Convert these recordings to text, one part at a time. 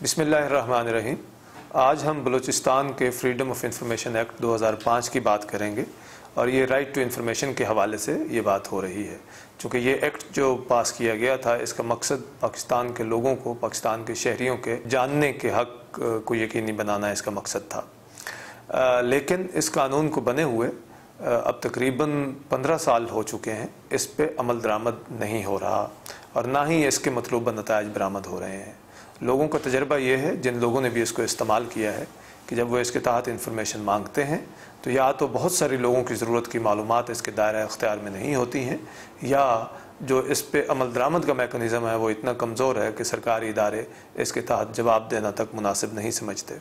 बिस्मिल्लाहिर्रहमानिर्रहीम। आज हम बलूचिस्तान के फ्रीडम ऑफ इंफॉर्मेशन एक्ट 2005 की बात करेंगे और ये राइट टू इंफॉर्मेशन के हवाले से ये बात हो रही है। चूँकि ये एक्ट जो पास किया गया था, इसका मकसद पाकिस्तान के लोगों को, पाकिस्तान के शहरियों के जानने के हक़ को यकीनी बनाना इसका मकसद था। लेकिन इस कानून को बने हुए अब तकरीबन 15 साल हो चुके हैं। इस पे अमल दरामद नहीं हो रहा और ना ही इसके मतलूबा नताइज बरामद हो रहे हैं। लोगों का तजर्बा ये है, जिन लोगों ने भी इसको इस्तेमाल किया है, कि जब वो इसके तहत इंफॉर्मेशन मांगते हैं तो या तो बहुत सारे लोगों की ज़रूरत की मालूमात इसके दायरा इख्तियार में नहीं होती हैं, या जो इस पे अमल दरामद का मेकनिज़म है वो इतना कमज़ोर है कि सरकारी इदारे इसके तहत जवाब देना तक मुनासिब नहीं समझते।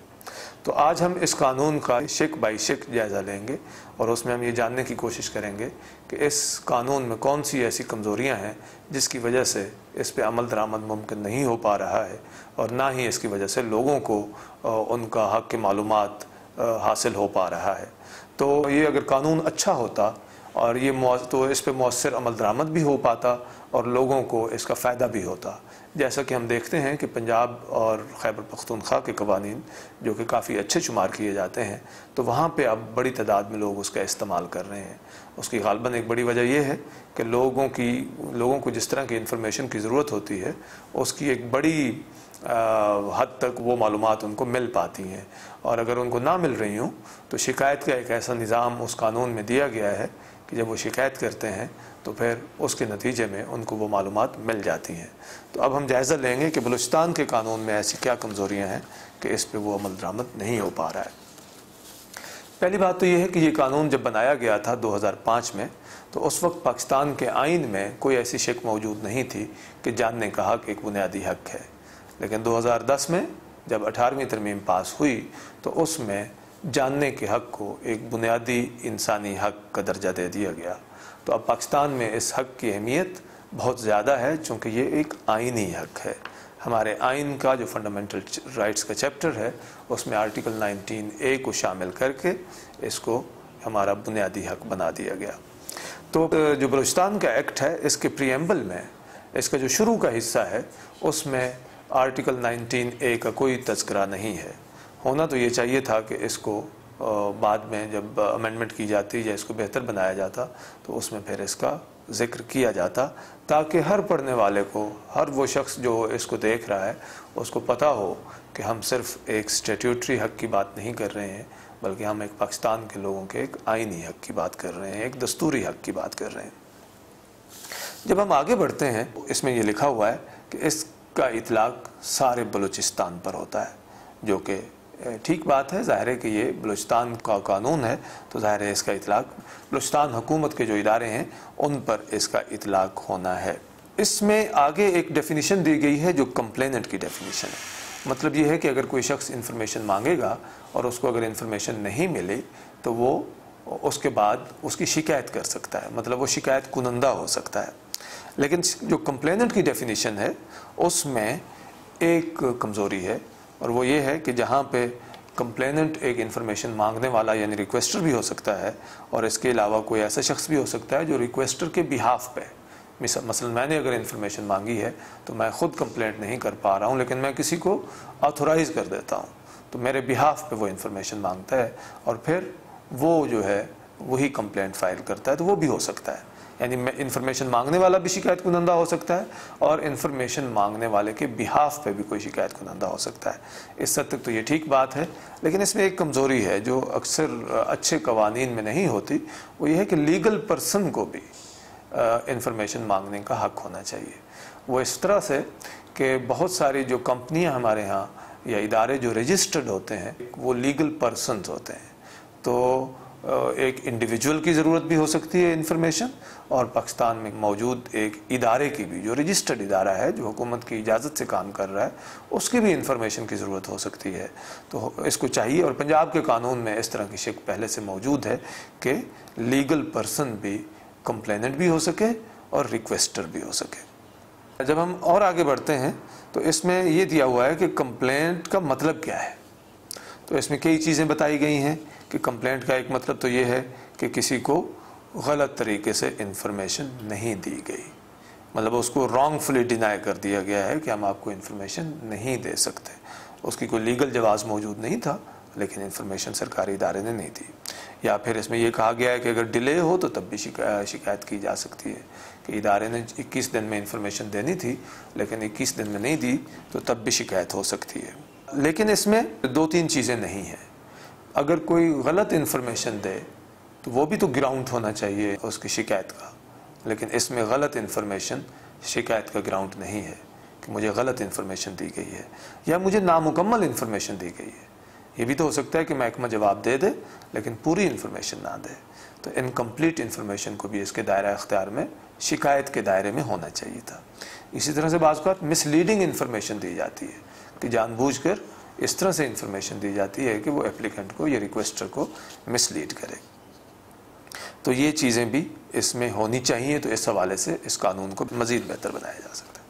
तो आज हम इस कानून का शिक बाई शिक जायज़ा लेंगे और उसमें हम ये जानने की कोशिश करेंगे कि इस कानून में कौन सी ऐसी कमज़ोरियाँ हैं जिसकी वजह से इस पे अमल दरामद मुमकिन नहीं हो पा रहा है और ना ही इसकी वजह से लोगों को उनका हक़ की मालूमात हासिल हो पा रहा है। तो ये अगर कानून अच्छा होता और ये तो इस पे मौसर अमल दरामद भी हो पाता और लोगों को इसका फ़ायदा भी होता। जैसा कि हम देखते हैं कि पंजाब और खैबर पख्तूनख्वा के कवानीन जो कि काफ़ी अच्छे शुमार किए जाते हैं, तो वहाँ पे अब बड़ी तादाद में लोग उसका इस्तेमाल कर रहे हैं। उसकी गालबन एक बड़ी वजह यह है कि लोगों को जिस तरह की इंफॉर्मेशन की ज़रूरत होती है उसकी एक बड़ी हद तक वो मालूमात उनको मिल पाती हैं, और अगर उनको ना मिल रही हों तो शिकायत का एक ऐसा निज़ाम उस कानून में दिया गया है कि जब वो शिकायत करते हैं तो फिर उसके नतीजे में उनको वो मालूमात मिल जाती हैं। तो अब हम जायज़ा लेंगे कि बलूचिस्तान के कानून में ऐसी क्या कमज़ोरियाँ हैं कि इस पर वो अमल दरामद नहीं हो पा रहा है। पहली बात तो ये है कि ये कानून जब बनाया गया था 2005 में, तो उस वक्त पाकिस्तान के आइन में कोई ऐसी शिक मौजूद नहीं थी कि जानने का हक़ एक बुनियादी हक़ है। लेकिन 2010 में जब 18वीं तरमीम पास हुई तो उसमें जानने के हक़ को एक बुनियादी इंसानी हक़ का दर्जा दे दिया गया। तो अब पाकिस्तान में इस हक़ की अहमियत बहुत ज़्यादा है, चूँकि ये एक आइनी हक़ है। हमारे आइन का जो फंडामेंटल राइट्स का चैप्टर है उसमें आर्टिकल 19A को शामिल करके इसको हमारा बुनियादी हक़ बना दिया गया। तो जो बलूचिस्तान का एक्ट है, इसके प्रीएम्बल में इसका जो शुरू का हिस्सा है उसमें आर्टिकल 19A का कोई तज़किरा नहीं है। होना तो ये चाहिए था कि इसको बाद में जब अमेंडमेंट की जाती या इसको बेहतर बनाया जाता तो उसमें फिर इसका ज़िक्र किया जाता, ताकि हर पढ़ने वाले को, हर वो शख्स जो इसको देख रहा है उसको पता हो कि हम सिर्फ़ एक स्टैट्यूटरी हक़ की बात नहीं कर रहे हैं, बल्कि हम एक पाकिस्तान के लोगों के एक आइनी हक़ की बात कर रहे हैं, एक दस्तूरी हक़ की बात कर रहे हैं। जब हम आगे बढ़ते हैं, इसमें ये लिखा हुआ है कि इसका इतलाक़ सारे बलूचिस्तान पर होता है, जो कि ठीक बात है। ज़ाहिर है कि ये बलूचिस्तान का कानून है, तो ज़ाहिर है इसका इतलाक़ बलूचिस्तान हुकूमत के जो इदारे हैं उन पर इसका इतलाक़ होना है। इसमें आगे एक डेफिनेशन दी गई है जो कंप्लेनेंट की डेफिनेशन है। मतलब ये है कि अगर कोई शख्स इंफॉर्मेशन मांगेगा और उसको अगर इंफॉर्मेशन नहीं मिली तो वो उसके बाद उसकी शिकायत कर सकता है, मतलब वो शिकायत कुनंदा हो सकता है। लेकिन जो कंप्लेनेंट की डेफिनेशन है उसमें एक कमज़ोरी है, और वो ये है कि जहाँ पे कंप्लेनेंट एक इंफॉर्मेशन मांगने वाला यानी रिक्वेस्टर भी हो सकता है, और इसके अलावा कोई ऐसा शख्स भी हो सकता है जो रिक्वेस्टर के बिहाफ पे, मसलन मैंने अगर इंफॉर्मेशन मांगी है तो मैं ख़ुद कंप्लेंट नहीं कर पा रहा हूँ, लेकिन मैं किसी को ऑथोराइज़ कर देता हूँ तो मेरे बिहाफ पे वो इंफॉर्मेशन मांगता है और फिर वो जो है वही कंप्लेंट फ़ाइल करता है, तो वो भी हो सकता है। यानी इंफॉर्मेशन मांगने वाला भी शिकायत कुनंदा हो सकता है और इंफॉर्मेशन मांगने वाले के बिहाफ पे भी कोई शिकायत कुनंदा हो सकता है। इस हद तक तो ये ठीक बात है, लेकिन इसमें एक कमज़ोरी है जो अक्सर अच्छे कवानीन में नहीं होती। वो ये है कि लीगल पर्सन को भी इंफॉर्मेशन मांगने का हक़ होना चाहिए। वो इस तरह से कि बहुत सारी जो कंपनियाँ हमारे यहाँ या इदारे जो रजिस्टर्ड होते हैं वो लीगल पर्सनस होते हैं, तो एक इंडिविजुअल की ज़रूरत भी हो सकती है इंफॉर्मेशन, और पाकिस्तान में मौजूद एक इदारे की भी, जो रजिस्टर्ड इदारा है, जो हुकूमत की इजाज़त से काम कर रहा है, उसकी भी इंफॉर्मेशन की ज़रूरत हो सकती है। तो इसको चाहिए, और पंजाब के कानून में इस तरह की शिक पहले से मौजूद है कि लीगल पर्सन भी कंप्लेनेंट भी हो सके और रिक्वेस्टर भी हो सके। जब हम और आगे बढ़ते हैं तो इसमें ये दिया हुआ है कि कंप्लेंट का मतलब क्या है। तो इसमें कई चीज़ें बताई गई हैं कि कंप्लेंट का एक मतलब तो ये है कि किसी को गलत तरीके से इंफॉर्मेशन नहीं दी गई, मतलब उसको रॉन्गफुली डिनाई कर दिया गया है कि हम आपको इंफॉर्मेशन नहीं दे सकते। उसकी कोई लीगल जवाज़ मौजूद नहीं था, लेकिन इन्फॉर्मेशन सरकारी इदारे ने नहीं दी। या फिर इसमें यह कहा गया है कि अगर डिले हो तो तब भी शिकायत की जा सकती है कि इदारे ने 21 दिन में इन्फॉर्मेशन देनी थी लेकिन 21 दिन में नहीं दी तो तब भी शिकायत हो सकती है। लेकिन इसमें 2-3 चीज़ें नहीं हैं। अगर कोई गलत इन्फॉर्मेशन दे तो वो भी तो ग्राउंड होना चाहिए उसकी शिकायत का, लेकिन इसमें गलत इन्फॉर्मेशन शिकायत का ग्राउंड नहीं है कि मुझे गलत इन्फॉर्मेशन दी गई है या मुझे नामुकम्मल इन्फॉर्मेशन दी गई है। ये भी तो हो सकता है कि महकमा जवाब दे दे लेकिन पूरी इन्फॉर्मेशन ना दे, तो इनकम्प्लीट इन्फॉर्मेशन को भी इसके दायरा इख्तियार में शिकायत के दायरे में होना चाहिए था। इसी तरह से बाज़ औक़ात मिसलीडिंग इन्फॉर्मेशन दी जाती है कि जानबूझकर इस तरह से इन्फॉर्मेशन दी जाती है कि वो एप्लीकेंट को या रिक्वेस्टर को मिसलीड करे। तो ये चीज़ें भी इसमें होनी चाहिए, तो इस हवाले से इस कानून को मज़ीद बेहतर बनाया जा सकता है।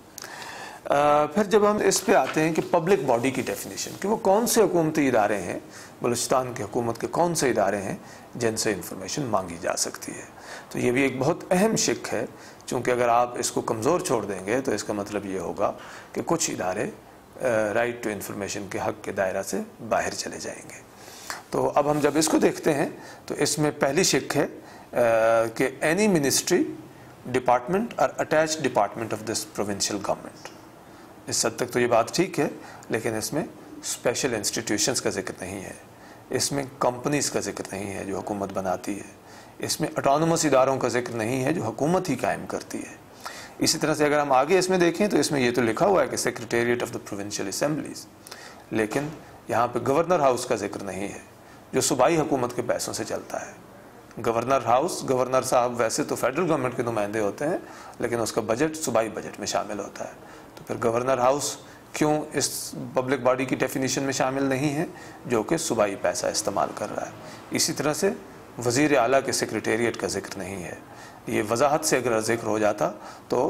फिर जब हम इस पे आते हैं कि पब्लिक बॉडी की डेफिनेशन, कि वो कौन से हुकूमती इदारे हैं, बलूचिस्तान की हुकूमत के कौन से इदारे हैं जिनसे इंफॉर्मेशन मांगी जा सकती है, तो ये भी एक बहुत अहम शिक है। चूँकि अगर आप इसको कमज़ोर छोड़ देंगे तो इसका मतलब ये होगा कि कुछ इदारे राइट टू इंफॉर्मेशन के हक़ के दायरा से बाहर चले जाएंगे। तो अब हम जब इसको देखते हैं तो इसमें पहली शिक है कि एनी मिनिस्ट्री, डिपार्टमेंट और attached department of this provincial government. इस हद तक तो ये बात ठीक है, लेकिन इसमें स्पेशल इंस्टीट्यूशंस का जिक्र नहीं है, इसमें कंपनीज़ का जिक्र नहीं है जो हुकूमत बनाती है, इसमें ऑटोनोमस इदारों का जिक्र नहीं है जो हुकूमत ही कायम करती है। इसी तरह से अगर हम आगे इसमें देखें तो इसमें ये तो लिखा हुआ है कि secretariat of the provincial assemblies, लेकिन यहाँ पे गवर्नर हाउस का जिक्र नहीं है जो सूबाई हुकूमत के पैसों से चलता है। गवर्नर हाउस, गवर्नर साहब वैसे तो फेडरल गवर्नमेंट के नुमाइंदे होते हैं, लेकिन उसका बजट सूबाई बजट में शामिल होता है। तो फिर गवर्नर हाउस क्यों इस पब्लिक बॉडी की डेफिनेशन में शामिल नहीं है जो कि सूबाई पैसा इस्तेमाल कर रहा है। इसी तरह से वज़ीर आला के सेक्रेटेरिएट का जिक्र नहीं है। ये वजाहत से अगर जिक्र हो जाता तो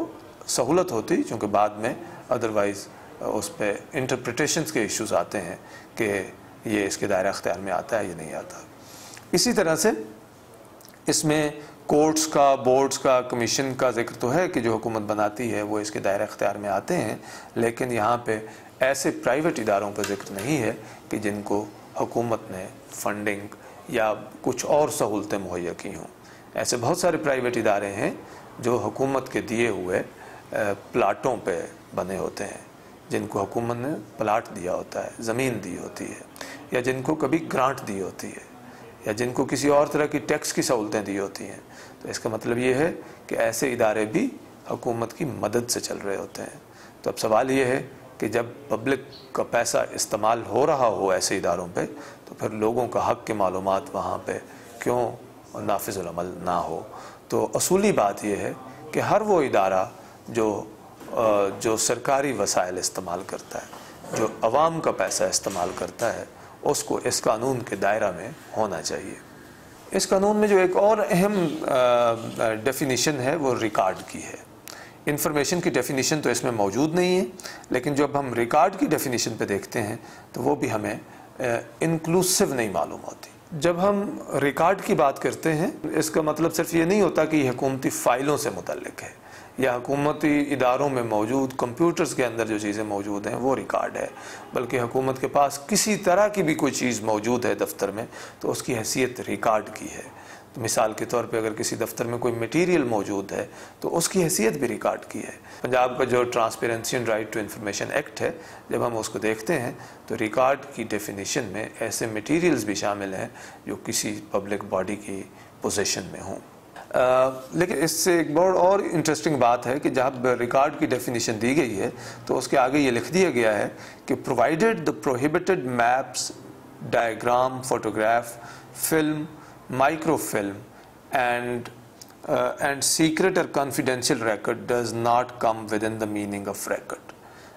सहूलत होती, क्योंकि बाद में अदरवाइज़ उस पर इंटरप्रिटेशंस के इश्यूज़ आते हैं कि ये इसके दायरा अख्तियार में आता है या नहीं आता। इसी तरह से इसमें कोर्ट्स का, बोर्ड्स का, कमीशन का जिक्र तो है कि जो हुकूमत बनाती है वो इसके दायरा अख्तियार में आते हैं, लेकिन यहाँ पे ऐसे प्राइवेट इदारों का जिक्र नहीं है कि जिनको हुकूमत ने फंडिंग या कुछ और सहूलतें मुहैया की हों। ऐसे बहुत सारे प्राइवेट इदारे हैं जो हुकूमत के दिए हुए प्लाटों पे बने होते हैं, जिनको हुकूमत ने प्लाट दिया होता है, ज़मीन दी होती है, या जिनको कभी ग्रांट दी होती है, या जिनको किसी और तरह की टैक्स की सहूलतें दी होती हैं। तो इसका मतलब ये है कि ऐसे इदारे भी हुकूमत की मदद से चल रहे होते हैं। तो अब सवाल ये है कि जब पब्लिक का पैसा इस्तेमाल हो रहा हो ऐसे इदारों पे, तो फिर लोगों का हक़ के मालूमात वहाँ पे क्यों नाफिज़ुल अमल ना हो। तो असूली बात यह है कि हर वो इदारा जो सरकारी वसाइल इस्तेमाल करता है, जो अवाम का पैसा इस्तेमाल करता है, उसको इस कानून के दायरा में होना चाहिए। इस कानून में जो एक और अहम डेफिनीशन है वो रिकॉर्ड की है। इंफॉर्मेशन की डेफिनीशन तो इसमें मौजूद नहीं है, लेकिन जब हम रिकॉर्ड की डेफिनीशन पे देखते हैं तो वो भी हमें इंक्लूसिव नहीं मालूम होती। जब हम रिकॉर्ड की बात करते हैं, इसका मतलब सिर्फ ये नहीं होता कि ये हुकूमती फ़ाइलों से मुतल्लिक है या हुकूमती इदारों में मौजूद कंप्यूटर्स के अंदर जो चीज़ें मौजूद हैं वो रिकॉर्ड है, बल्कि हुकूमत के पास किसी तरह की भी कोई चीज़ मौजूद है दफ्तर में तो उसकी हैसियत रिकॉर्ड की है। तो मिसाल के तौर पे अगर किसी दफ्तर में कोई मटेरियल मौजूद है तो उसकी हैसियत भी रिकॉर्ड की है। पंजाब का जो transparency and right to information act है, जब हम उसको देखते हैं तो रिकॉर्ड की डेफिनेशन में ऐसे मटेरियल्स भी शामिल हैं जो किसी पब्लिक बॉडी की पोजीशन में हों। लेकिन इससे एक बहुत और इंटरेस्टिंग बात है कि जब रिकॉर्ड की डेफिनेशन दी गई है तो उसके आगे ये लिख दिया गया है कि provided the prohibited maps, diagram, photograph, film, microfilm and secret or confidential record does not come within the meaning of record।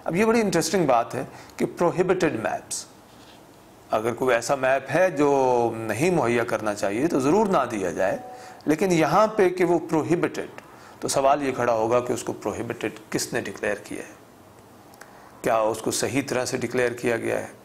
अब ये बड़ी इंटरेस्टिंग बात है कि प्रोहिबिटेड मैप्स, अगर कोई ऐसा मैप है जो नहीं मुहैया करना चाहिए तो ज़रूर ना दिया जाए, लेकिन यहाँ पे कि वो प्रोहिबिटेड, तो सवाल ये खड़ा होगा कि उसको प्रोहिबिटेड किसने डिक्लेयर किया है? क्या उसको सही तरह से डिक्लेयर किया गया है?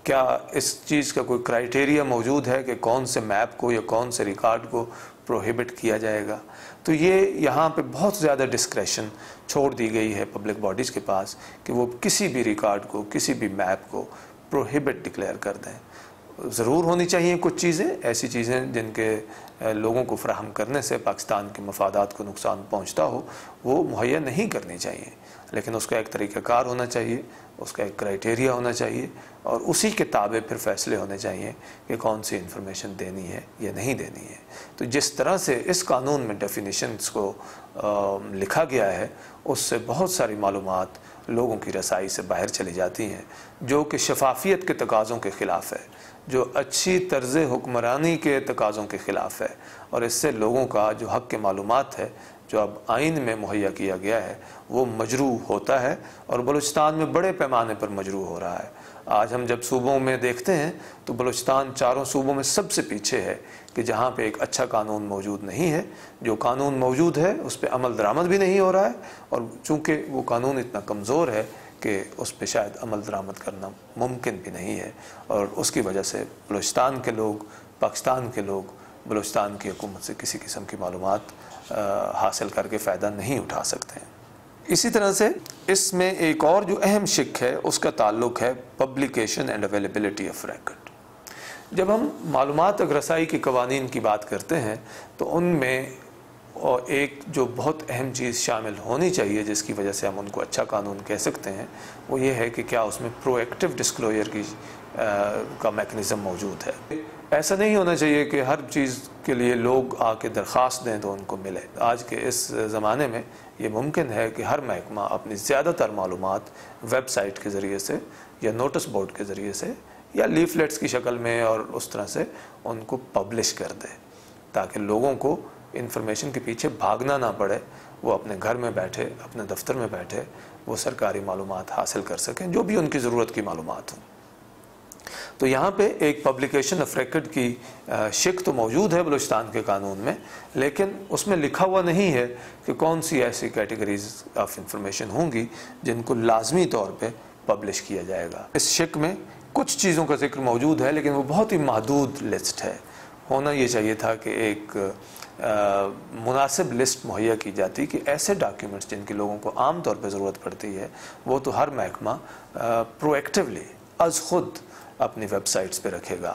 क्या इस चीज़ का कोई क्राइटेरिया मौजूद है कि कौन से मैप को या कौन से रिकॉर्ड को प्रोहिबिट किया जाएगा? तो ये यहाँ पे बहुत ज़्यादा डिस्क्रेशन छोड़ दी गई है पब्लिक बॉडीज़ के पास कि वो किसी भी रिकॉर्ड को, किसी भी मैप को प्रोहिबिट डिक्लेयर कर दें। ज़रूर होनी चाहिए कुछ चीज़ें, ऐसी चीज़ें जिनके लोगों को फराहम करने से पाकिस्तान के मफादात को नुकसान पहुँचता हो, वो मुहैया नहीं करनी चाहिए, लेकिन उसका एक तरीक़ाकार होना चाहिए, उसका एक क्राइटेरिया होना चाहिए और उसी के ताबे फिर फैसले होने चाहिए कि कौन सी इन्फॉर्मेशन देनी है या नहीं देनी है। तो जिस तरह से इस कानून में डेफिनेशंस को लिखा गया है, उससे बहुत सारी मालूमात लोगों की रसाई से बाहर चली जाती हैं, जो कि शफाफियत के तकाज़ों के ख़िलाफ़ है, जो अच्छी तर्ज़ हुक्मरानी के तकाज़ों के ख़िलाफ़ है, और इससे लोगों का जो हक़ के मालूमात है जो अब आइन में मुहैया किया गया है वो मजरू होता है, और बलूचिस्तान में बड़े पैमाने पर मजरू हो रहा है। आज हम जब सूबों में देखते हैं तो बलूचिस्तान चारों सूबों में सबसे पीछे है कि जहाँ पे एक अच्छा कानून मौजूद नहीं है, जो कानून मौजूद है उस पर अमल दरामद भी नहीं हो रहा है, और चूँकि वो कानून इतना कमज़ोर है कि उस पर शायद अमल दरामद करना मुमकिन भी नहीं है, और उसकी वजह से बलूचिस्तान के लोग, पाकिस्तान के लोग बलूचिस्तान की हुकूमत से किसी किस्म की मालूमात हासिल करके फ़ायदा नहीं उठा सकते हैं। इसी तरह से इसमें एक और जो अहम शिक है उसका ताल्लुक़ है publication and availability of record. जब हम मालूमात रसाई के कवानीन की बात करते हैं तो उनमें एक जो बहुत अहम चीज़ शामिल होनी चाहिए जिसकी वजह से हम उनको अच्छा कानून कह सकते हैं, वो ये है कि क्या उसमें प्रोएक्टिव डिस्क्लोजर की का मैकेनिज़्म मौजूद है। ऐसा नहीं होना चाहिए कि हर चीज़ के लिए लोग आके दरख्वास्त दें तो उनको मिले। आज के इस ज़माने में ये मुमकिन है कि हर महकमा अपनी ज़्यादातर मालूमात वेबसाइट के ज़रिए से या नोटिस बोर्ड के ज़रिए से या लीफलेट्स की शक्ल में और उस तरह से उनको पब्लिश कर दे, ताकि लोगों को इन्फॉर्मेशन के पीछे भागना ना पड़े, वो अपने घर में बैठे, अपने दफ्तर में बैठे वो सरकारी मालूमात हासिल कर सकें जो भी उनकी ज़रूरत की मालूमात हों। तो यहाँ पे एक पब्लिकेशन ऑफ रिकॉर्ड की शिक तो मौजूद है बलूचिस्तान के कानून में, लेकिन उसमें लिखा हुआ नहीं है कि कौन सी ऐसी कैटेगरीज ऑफ इंफॉर्मेशन होंगी जिनको लाजमी तौर पे पब्लिश किया जाएगा। इस शिक में कुछ चीज़ों का जिक्र मौजूद है, लेकिन वो बहुत ही महदूद लिस्ट है। होना ये चाहिए था कि एक मुनासिब लिस्ट मुहैया की जाती कि ऐसे डॉक्यूमेंट्स जिनकी लोगों को आम तौर पर ज़रूरत पड़ती है वो तो हर महकमा प्रोएक्टिवली अज़ खुद अपनी वेबसाइट्स पे रखेगा।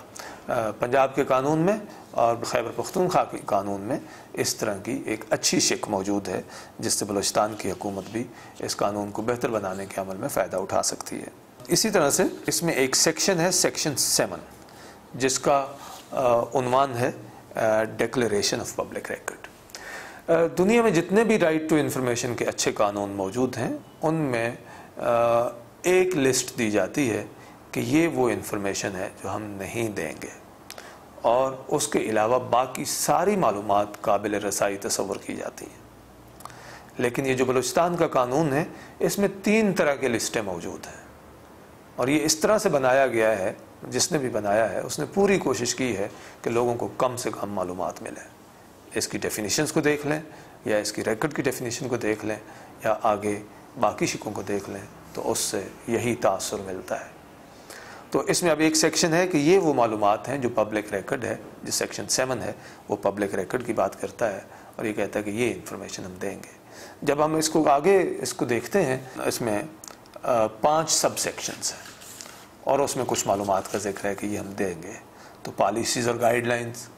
पंजाब के कानून में और खैबर पख्तूनख्वा के कानून में इस तरह की एक अच्छी शिक मौजूद है जिससे बलूचिस्तान की हुकूमत भी इस कानून को बेहतर बनाने के अमल में फ़ायदा उठा सकती है। इसी तरह से इसमें एक सेक्शन है सेक्शन 7 जिसका उन्वान है डिक्लेरेशन ऑफ पब्लिक रिकॉर्ड। दुनिया में जितने भी राइट टू इंफॉर्मेशन के अच्छे कानून मौजूद हैं उनमें एक लिस्ट दी जाती है कि ये वो इन्फॉर्मेशन है जो हम नहीं देंगे, और उसके अलावा बाकी सारी मालूमात काबिल रसाई तस्वर की जाती हैं। लेकिन ये जो बलूचिस्तान का कानून है इसमें 3 तरह के लिस्टें मौजूद हैं, और ये इस तरह से बनाया गया है, जिसने भी बनाया है उसने पूरी कोशिश की है कि लोगों को कम से कम मालूमात मिले। इसकी डेफिनेशंस को देख लें या इसकी रिकॉर्ड की डेफिनेशन को देख लें या आगे बाकी शिकों को देख लें तो उससे यही तासुर मिलता है। तो इसमें अब एक सेक्शन है कि ये वो मालूमात हैं जो पब्लिक रिकॉर्ड है, जो सेक्शन 7 है वो पब्लिक रिकॉर्ड की बात करता है और ये कहता है कि ये इन्फॉर्मेशन हम देंगे। जब हम इसको आगे इसको देखते हैं इसमें 5 सब सेक्शंस हैं और उसमें कुछ मालूमात का जिक्र है कि ये हम देंगे। तो पॉलिसीज़ और गाइडलाइंस